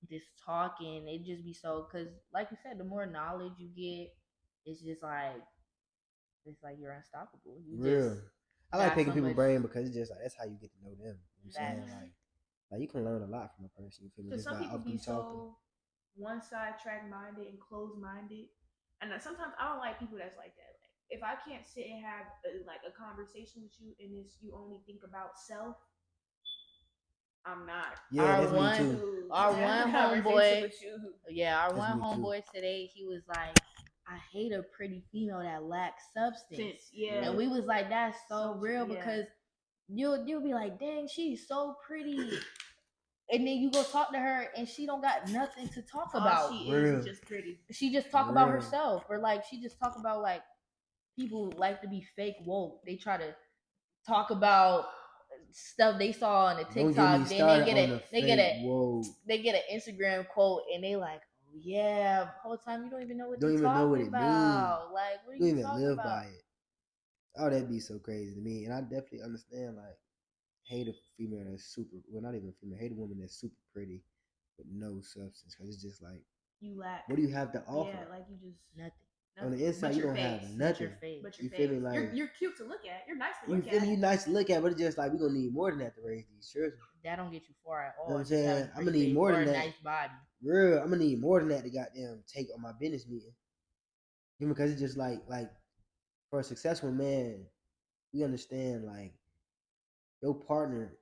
Speaker 3: just talking. It just be so, because like you said, the more knowledge you get, it's just like you're unstoppable. You
Speaker 1: Real.
Speaker 3: just
Speaker 1: I like
Speaker 3: got
Speaker 1: picking
Speaker 3: so
Speaker 1: people's
Speaker 3: much-
Speaker 1: brain because it's just like that's how you get to know them. You know what I'm saying?
Speaker 3: Facts.
Speaker 1: Like you can learn a lot from a person. You feel me?
Speaker 2: Because
Speaker 1: Just
Speaker 2: some
Speaker 1: by
Speaker 2: people
Speaker 1: off
Speaker 2: be
Speaker 1: them talking.
Speaker 2: so one side track minded and closed minded, and sometimes I don't like people that's like that. Like if I can't sit and have a conversation with you and it's you only think about self, I'm not.
Speaker 1: Yeah,
Speaker 3: Our
Speaker 1: that's
Speaker 3: one-
Speaker 1: me too.
Speaker 3: our
Speaker 2: to have a
Speaker 3: one
Speaker 2: conversation
Speaker 3: homeboy-
Speaker 2: with you.
Speaker 3: Yeah, our
Speaker 1: That's
Speaker 3: one
Speaker 1: me too.
Speaker 3: homeboy today, he was like, I hate a pretty female that lacks substance.
Speaker 2: Yeah,
Speaker 3: And we was like, that's so
Speaker 2: So-
Speaker 3: real
Speaker 2: yeah.
Speaker 3: because you'll be like, dang, she's so pretty. And then you go talk to her and she don't got nothing to talk about.
Speaker 2: All she
Speaker 1: Real.
Speaker 2: is just pretty.
Speaker 3: She just talk about
Speaker 1: Real.
Speaker 3: herself, or like she just talk about like people like to be fake woke. They try to talk about stuff they saw on the
Speaker 1: Don't get
Speaker 3: TikTok.
Speaker 1: me
Speaker 3: Then
Speaker 1: started
Speaker 3: they
Speaker 1: on
Speaker 3: get
Speaker 1: the
Speaker 3: a they get
Speaker 1: fake
Speaker 3: a
Speaker 1: whoa.
Speaker 3: they get an Instagram quote and they like, oh yeah, the whole time you don't even know what
Speaker 1: Don't
Speaker 3: you're
Speaker 1: even know
Speaker 3: talking
Speaker 1: what it
Speaker 3: about. Like, what are
Speaker 1: You don't
Speaker 3: you
Speaker 1: even
Speaker 3: talking
Speaker 1: live
Speaker 3: about?
Speaker 1: by it. Oh, that'd be so crazy to me. And I definitely understand like hate a female that's super well, not even female, hate a woman that's super pretty with no substance. Cause it's just like,
Speaker 2: You lack.
Speaker 1: what do you have to offer?
Speaker 2: Yeah, like you just
Speaker 3: Nothing.
Speaker 1: On the
Speaker 2: nothing.
Speaker 1: inside,
Speaker 2: But
Speaker 1: you
Speaker 2: your
Speaker 1: don't have
Speaker 2: face.
Speaker 1: nothing.
Speaker 3: Your face.
Speaker 2: But your
Speaker 1: You
Speaker 2: face.
Speaker 1: feel me? Like
Speaker 2: you're cute to look at. You're nice to
Speaker 1: you
Speaker 2: look
Speaker 1: feel
Speaker 2: at.
Speaker 1: me? You nice to look at, but it's just like we're gonna need more than that to raise these children.
Speaker 3: That don't get you far at all.
Speaker 1: know what I'm
Speaker 3: just having
Speaker 1: saying?
Speaker 3: a
Speaker 1: I'ma
Speaker 3: pretty
Speaker 1: need
Speaker 3: face
Speaker 1: more
Speaker 3: or
Speaker 1: than
Speaker 3: a
Speaker 1: that.
Speaker 3: nice body.
Speaker 1: Real, I'm gonna need more than that to goddamn take on my business meeting. You know, because it's just like for a successful man, we understand like your partner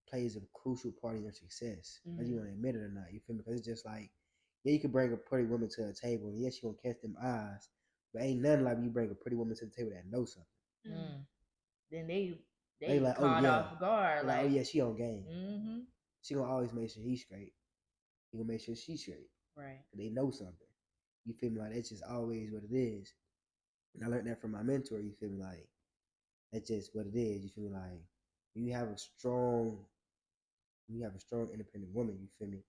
Speaker 1: plays a crucial part in your success, whether you
Speaker 3: Mhm.
Speaker 1: want to admit it or not. You feel me? Because it's just like, yeah, you can bring a pretty woman to a table, and yes, she gonna catch them eyes, but ain't nothing like you bring a pretty woman to the table that knows something.
Speaker 3: Mm. Then they
Speaker 1: They like, oh,
Speaker 3: caught
Speaker 1: yeah.
Speaker 3: off guard.
Speaker 1: They're like,
Speaker 3: Like,
Speaker 1: oh yeah, she on game.
Speaker 3: mm-hmm.
Speaker 1: She gonna always make sure he's straight. He gonna make sure she's straight.
Speaker 3: Right.
Speaker 1: They know something. You feel me? Like that's just always what it is. And I learned that from my mentor. You feel me? Like that's just what it is. You feel me? Like when you have a strong, independent woman. You feel me?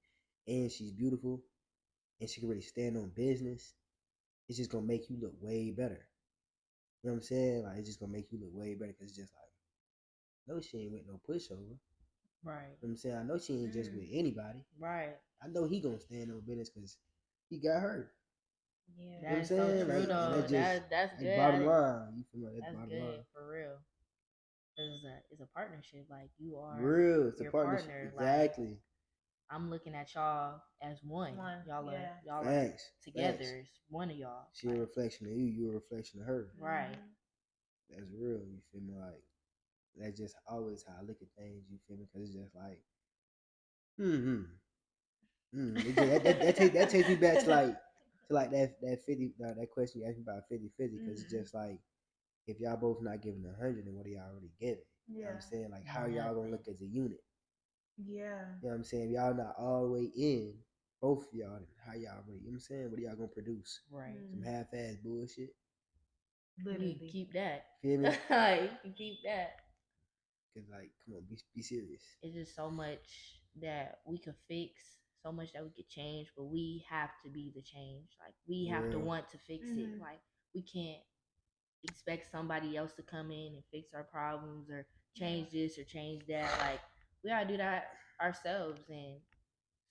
Speaker 1: And she's beautiful, and she can really stand on business. It's just gonna make you look way better. You know what I'm saying? Like it's just gonna make you look way better because it's just like, no, she ain't with no pushover.
Speaker 3: Right.
Speaker 1: You know what I'm saying? I know she ain't just with anybody.
Speaker 3: Right.
Speaker 1: I know he gonna stand on business because he got her.
Speaker 2: Yeah.
Speaker 1: You know what I'm
Speaker 3: That's so
Speaker 1: saying?
Speaker 3: true
Speaker 1: Like,
Speaker 3: though.
Speaker 1: that's just
Speaker 3: That's
Speaker 1: like
Speaker 3: good.
Speaker 1: bottom line. You feel me? That's
Speaker 3: That's
Speaker 1: bottom
Speaker 3: good
Speaker 1: line.
Speaker 3: for real. It's a partnership. Like you are
Speaker 1: Real, it's a
Speaker 3: your
Speaker 1: partnership.
Speaker 3: partner, like,
Speaker 1: Exactly.
Speaker 3: I'm looking at y'all as one. Y'all
Speaker 2: yeah.
Speaker 3: are y'all are
Speaker 1: Facts.
Speaker 3: together.
Speaker 1: Facts.
Speaker 3: It's one of y'all.
Speaker 1: She a
Speaker 3: Like,
Speaker 1: reflection of you. You a reflection of her.
Speaker 3: right.
Speaker 1: That's real. You feel me? Like that's just always how I look at things. You feel me? Because it's just like, that takes me back to like that 50 that question you asked me about 50-50 because it's just like if y'all both not giving 100, then what are y'all already giving? You know what I'm saying? Like how are y'all gonna look as a unit?
Speaker 2: Yeah.
Speaker 1: You know what I'm saying? If y'all not all the way in, both of y'all, then how y'all really, you know what I'm saying? What are y'all gonna produce?
Speaker 3: Right.
Speaker 1: Some half-ass bullshit.
Speaker 3: You
Speaker 2: Literally.
Speaker 3: keep that.
Speaker 1: Feel me?
Speaker 3: Like, you keep that.
Speaker 1: Cause like, come on, be serious.
Speaker 3: It's just so much that we could fix, so much that we could change, but we have to be the change. Like we have to
Speaker 1: Real.
Speaker 3: want to fix it.
Speaker 2: Mhm.
Speaker 3: Like we can't expect somebody else to come in and fix our problems or change this or change that. Like we gotta do that ourselves and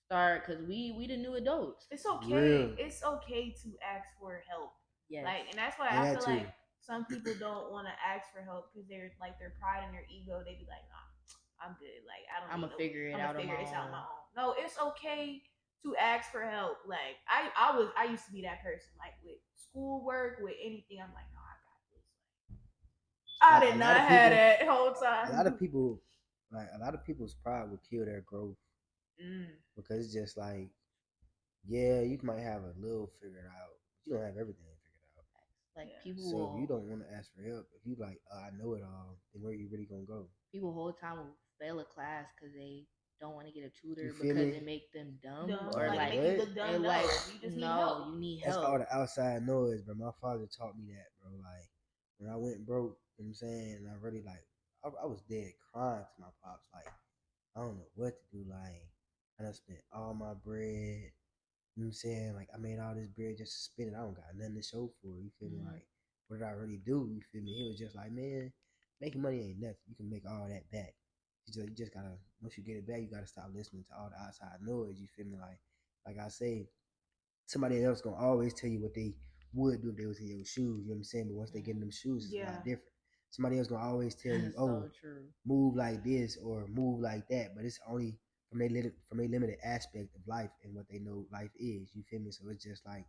Speaker 3: start because we the new adults.
Speaker 2: It's okay.
Speaker 1: Real.
Speaker 2: It's okay to ask for help.
Speaker 3: Yes.
Speaker 2: Like, and that's why
Speaker 1: Yeah,
Speaker 2: I
Speaker 1: that
Speaker 2: feel
Speaker 1: too.
Speaker 2: like some people don't want to ask for help because they're like their pride and their ego. They be like, nah, I'm good. Like I don't.
Speaker 3: I'ma
Speaker 2: need no-
Speaker 3: figure it
Speaker 2: I'ma
Speaker 3: out on
Speaker 2: figure
Speaker 3: my
Speaker 2: this out on
Speaker 3: own.
Speaker 2: my own. No, it's okay to ask for help. Like I used to be that person. Like with schoolwork, with anything, I'm like, no, I got this. I
Speaker 1: A
Speaker 2: did
Speaker 1: lot
Speaker 2: not
Speaker 1: of
Speaker 2: have
Speaker 1: people-
Speaker 2: that whole time.
Speaker 1: A lot of people, like a lot of people's pride will kill their growth
Speaker 2: Mm.
Speaker 1: because it's just like, yeah, you might have a little figured out, but you don't have everything figured out.
Speaker 3: Like
Speaker 2: Yeah.
Speaker 3: people
Speaker 1: So
Speaker 3: will
Speaker 1: if you don't want to ask for help, if you like, I know it all, then where you really gonna go?
Speaker 3: people whole time will fail a class because they don't want to get a tutor
Speaker 1: You feel
Speaker 3: because
Speaker 1: me?
Speaker 3: it make them dumb,
Speaker 2: Dumb,
Speaker 3: or
Speaker 1: Like,
Speaker 3: like
Speaker 2: make you
Speaker 1: what?
Speaker 2: look dumb.
Speaker 3: and
Speaker 2: No,
Speaker 3: like
Speaker 2: you just need
Speaker 3: no,
Speaker 2: help.
Speaker 3: you need
Speaker 1: That's
Speaker 3: help.
Speaker 1: all the outside noise, bro. My father taught me that, bro. Like when I went broke, you know what I'm saying, and I really like, I was dead crying to my pops, like I don't know what to do. Like I done spent all my bread. You know what I'm saying? Like I made all this bread just to spend it. I don't got nothing to show for it. You feel me?
Speaker 3: Mhm.
Speaker 1: Like what did I really do? You feel me? He was just like, man, making money ain't nothing. You can make all that back. You just gotta once you get it back, you gotta stop listening to all the outside noise. You feel me? Like I say, somebody else gonna always tell you what they would do if they was in your shoes. You know what I'm saying? But once they get in them shoes, it's a
Speaker 2: Yeah.
Speaker 1: lot different. Somebody else gonna always tell you,
Speaker 3: That's
Speaker 1: oh,
Speaker 3: so true.
Speaker 1: move like this or move like that, but it's only from a limited aspect of life and what they know life is. You feel me? So it's just like,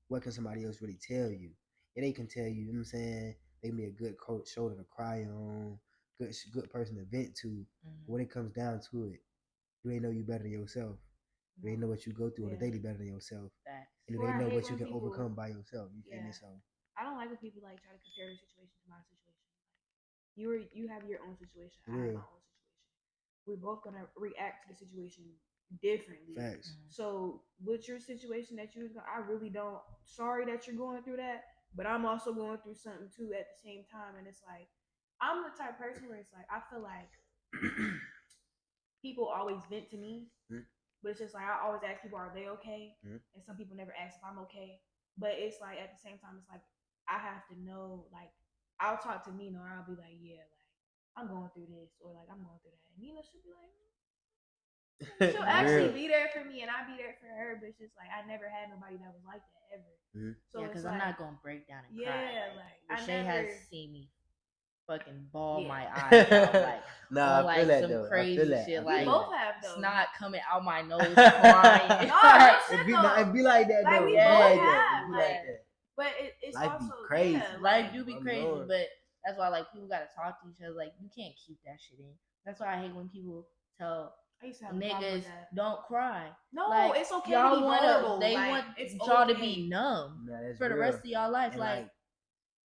Speaker 1: what can somebody else really tell you? And they can tell you, you know what I'm saying? They can be a good shoulder to cry on, good person to vent to.
Speaker 3: Mhm.
Speaker 1: When it comes down to it, do they know you better than yourself? Do they know what you go through on a
Speaker 2: Yeah.
Speaker 1: daily better than yourself?
Speaker 3: Facts.
Speaker 1: And do
Speaker 2: Well,
Speaker 1: they
Speaker 2: I
Speaker 1: know
Speaker 2: hate
Speaker 1: what you
Speaker 2: when
Speaker 1: can
Speaker 2: people-
Speaker 1: overcome by yourself? You feel me?
Speaker 2: Yeah.
Speaker 1: So
Speaker 2: I don't like when people like try to compare their situation to my situation. You have your own situation. I have
Speaker 1: Real.
Speaker 2: my own situation. We're both gonna react to the situation differently.
Speaker 1: facts.
Speaker 3: Mhm.
Speaker 2: So with your situation that I really don't. Sorry that you're going through that, but I'm also going through something too at the same time. And it's like I'm the type of person where it's like I feel like people always vent to me,
Speaker 1: Mhm.
Speaker 2: but it's just like I always ask people, are they okay?
Speaker 1: Mhm.
Speaker 2: And some people never ask if I'm okay. But it's like at the same time, it's like I have to know. Like I'll talk to Nina, or I'll be like, yeah, like I'm going through this, or like I'm going through that. And Nina should be like, she'll actually
Speaker 1: Real.
Speaker 2: be there for me, and I'll be there for her. But it's just like I never had nobody that was like that ever.
Speaker 1: Mhm.
Speaker 2: So
Speaker 3: Yeah,
Speaker 2: it's
Speaker 3: because
Speaker 2: like,
Speaker 3: I'm not gonna break down and
Speaker 2: Yeah,
Speaker 3: cry.
Speaker 2: like, I
Speaker 3: Rashay has
Speaker 2: never-
Speaker 3: seen me fucking bawl
Speaker 2: Yeah.
Speaker 3: my eyes out, like
Speaker 1: Nah,
Speaker 3: on,
Speaker 1: I feel
Speaker 3: like,
Speaker 1: that
Speaker 3: some
Speaker 1: though. I
Speaker 3: crazy
Speaker 1: feel that.
Speaker 3: shit,
Speaker 1: I
Speaker 2: we
Speaker 3: like,
Speaker 1: feel
Speaker 2: both
Speaker 1: that.
Speaker 2: have though.
Speaker 3: snot coming out my nose, crying.
Speaker 2: No,
Speaker 3: Like,
Speaker 2: real shit
Speaker 1: It be,
Speaker 2: though.
Speaker 1: it be like that
Speaker 2: Like,
Speaker 1: though.
Speaker 2: we
Speaker 1: It be
Speaker 3: both
Speaker 1: like
Speaker 2: have,
Speaker 1: that. It be like
Speaker 2: like,
Speaker 1: that.
Speaker 2: But it's
Speaker 1: Life be
Speaker 2: also
Speaker 1: crazy.
Speaker 2: Yeah,
Speaker 3: life
Speaker 2: like,
Speaker 3: do be
Speaker 1: I'm
Speaker 3: crazy,
Speaker 1: Lord.
Speaker 3: but that's why like people gotta talk to each other. Like you can't keep that shit in. That's why I hate when people tell
Speaker 2: I used to have a problem
Speaker 3: niggas
Speaker 2: with that.
Speaker 3: don't cry.
Speaker 2: No,
Speaker 3: Like,
Speaker 2: it's okay
Speaker 3: y'all
Speaker 2: to be vulnerable.
Speaker 3: they
Speaker 2: like,
Speaker 3: want
Speaker 2: it's
Speaker 3: y'all to
Speaker 2: okay.
Speaker 3: be numb
Speaker 1: Nah, that's
Speaker 3: for the
Speaker 1: real.
Speaker 3: rest of y'all life.
Speaker 1: And
Speaker 3: Like,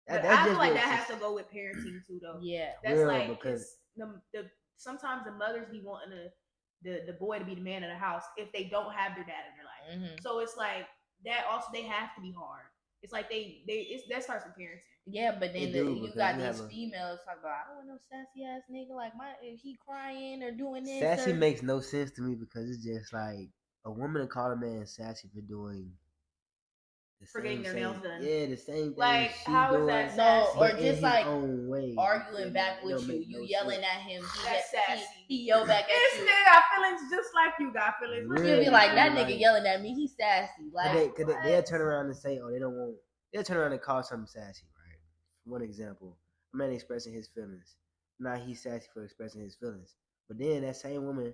Speaker 2: But
Speaker 1: that's
Speaker 2: I feel
Speaker 1: just
Speaker 2: like
Speaker 1: what
Speaker 2: that
Speaker 1: it's-
Speaker 2: has to go with parenting too, though.
Speaker 3: yeah,
Speaker 2: That's
Speaker 1: Real,
Speaker 2: like
Speaker 1: because-
Speaker 2: the sometimes the mothers be wanting the boy to be the man of the house if they don't have their dad in their life.
Speaker 3: mhm.
Speaker 2: So it's like that. Also, they have to be hard. It's like that starts with parenting.
Speaker 3: Yeah, but then
Speaker 1: They do,
Speaker 3: you
Speaker 1: because
Speaker 3: got
Speaker 1: you
Speaker 3: these
Speaker 1: have a-
Speaker 3: females talk about, I don't want no sassy ass nigga. Like if he crying or doing this.
Speaker 1: Sassy
Speaker 3: or,
Speaker 1: makes no sense to me because it's just like a woman to call a man sassy for doing the
Speaker 2: For getting their nails done.
Speaker 1: Yeah, the same thing.
Speaker 2: Like,
Speaker 1: she
Speaker 2: how is
Speaker 1: doing,
Speaker 2: that
Speaker 3: no,
Speaker 2: sassy?
Speaker 3: or
Speaker 1: but in
Speaker 3: just
Speaker 1: his
Speaker 3: like
Speaker 1: own way. You
Speaker 3: arguing
Speaker 1: feel
Speaker 3: back
Speaker 1: me? It
Speaker 3: with
Speaker 1: don't
Speaker 3: you.
Speaker 1: make
Speaker 3: You
Speaker 1: no
Speaker 3: yelling
Speaker 1: sense.
Speaker 3: at him.
Speaker 2: That's sassy.
Speaker 3: He yell back at
Speaker 2: This
Speaker 3: you.
Speaker 2: nigga got feelings just like you got feelings. What
Speaker 1: Real.
Speaker 3: You'll be
Speaker 2: you
Speaker 3: like,
Speaker 2: do?
Speaker 3: that
Speaker 1: Like-
Speaker 3: nigga yelling at me. He sassy. Like,
Speaker 1: They'll turn around and say, oh, they don't want. They'll turn around and call something sassy, right? One example, a man expressing his feelings. Now he's sassy for expressing his feelings. But then that same woman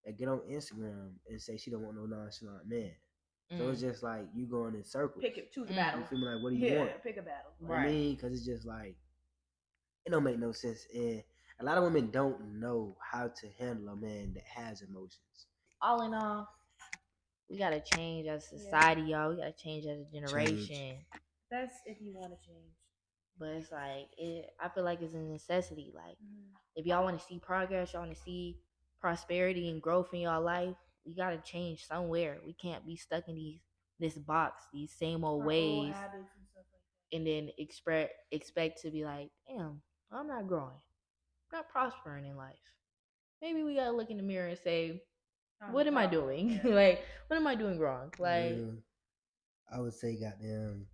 Speaker 1: that get on Instagram and say she don't want no nonchalant man. So it's just like you going in circles.
Speaker 2: Choose a
Speaker 3: Mm.
Speaker 2: battle.
Speaker 1: You feel me? Like, what do you
Speaker 2: Yeah,
Speaker 1: want?
Speaker 2: pick a battle.
Speaker 1: You know what I mean? Because it's just like, it don't make no sense. And a lot of women don't know how to handle a man that has emotions.
Speaker 3: all in all, we gotta change as a society, y'all. We gotta change as a generation.
Speaker 2: That's if you want to change.
Speaker 3: But it's like I feel like it's a necessity. Like if y'all want to see progress, y'all want to see prosperity and growth in y'all life, we gotta change somewhere. We can't be stuck in this box, these same old
Speaker 2: Our old
Speaker 3: ways,
Speaker 2: habits and stuff like that.
Speaker 3: and then expect to be like, damn, I'm not growing. not prospering in life. Maybe we gotta look in the mirror and say,
Speaker 2: Oh,
Speaker 3: what am I
Speaker 2: God,
Speaker 3: doing?
Speaker 2: yeah.
Speaker 3: Like, what am I doing wrong? Like,
Speaker 1: Yeah. I would say, goddamn,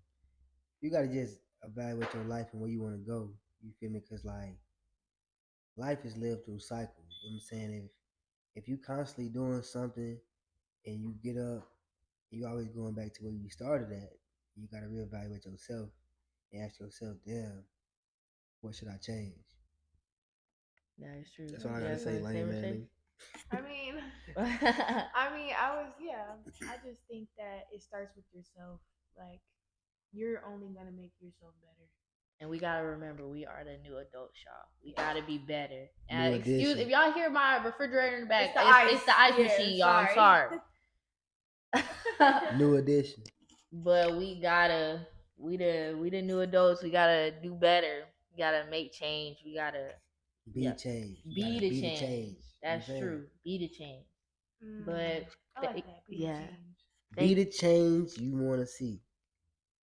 Speaker 1: you gotta just evaluate your life and where you want to go. You feel me? Cause like life is lived through cycles. You know what I'm saying? If you constantly doing something and you get up, you always going back to where you started at. You gotta reevaluate yourself and ask yourself, damn, what should I change?
Speaker 3: that is true.
Speaker 1: That's all I
Speaker 3: You
Speaker 1: gotta
Speaker 3: have
Speaker 1: say,
Speaker 3: something to
Speaker 1: lame
Speaker 3: Mercedes?
Speaker 1: man.
Speaker 2: I mean, I just think that it starts with yourself. Like, you're only gonna make yourself better.
Speaker 3: And we gotta remember, we are the new adults, y'all. We gotta be better.
Speaker 1: New
Speaker 3: And excuse
Speaker 1: edition.
Speaker 3: if y'all hear my refrigerator in the back.
Speaker 2: It's
Speaker 3: It's
Speaker 2: the
Speaker 3: the ice
Speaker 2: ice. Yeah,
Speaker 3: machine, y'all. I'm sorry.
Speaker 1: New edition.
Speaker 3: But we gotta, we the new adults. We gotta do better. We gotta make change. We gotta
Speaker 1: Be
Speaker 3: Yeah.
Speaker 1: changed. You
Speaker 3: be
Speaker 1: gotta
Speaker 3: the
Speaker 1: be
Speaker 3: change.
Speaker 1: the change.
Speaker 3: That's
Speaker 1: You know what I'm
Speaker 3: true. Be the change.
Speaker 2: Mm,
Speaker 3: But
Speaker 2: I like that. Be the
Speaker 3: yeah.
Speaker 2: change.
Speaker 1: saying? Be the change you wanna see.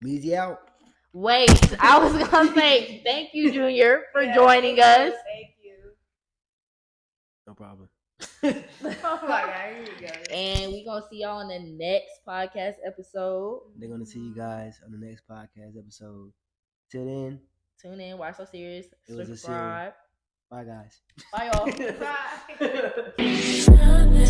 Speaker 1: Meezy out.
Speaker 3: Wait, I was gonna say thank you, Junior, for
Speaker 2: Yeah,
Speaker 3: joining
Speaker 2: thank
Speaker 3: us.
Speaker 2: Thank you.
Speaker 1: No problem.
Speaker 2: Oh my God, here we go.
Speaker 3: And we gonna see y'all on the next podcast episode.
Speaker 1: They're gonna see you guys on the next podcast episode. Till then,
Speaker 3: Tune in, watch so serious,
Speaker 1: it was a
Speaker 3: subscribe.
Speaker 1: series. Bye guys.
Speaker 3: Bye y'all.
Speaker 2: Bye.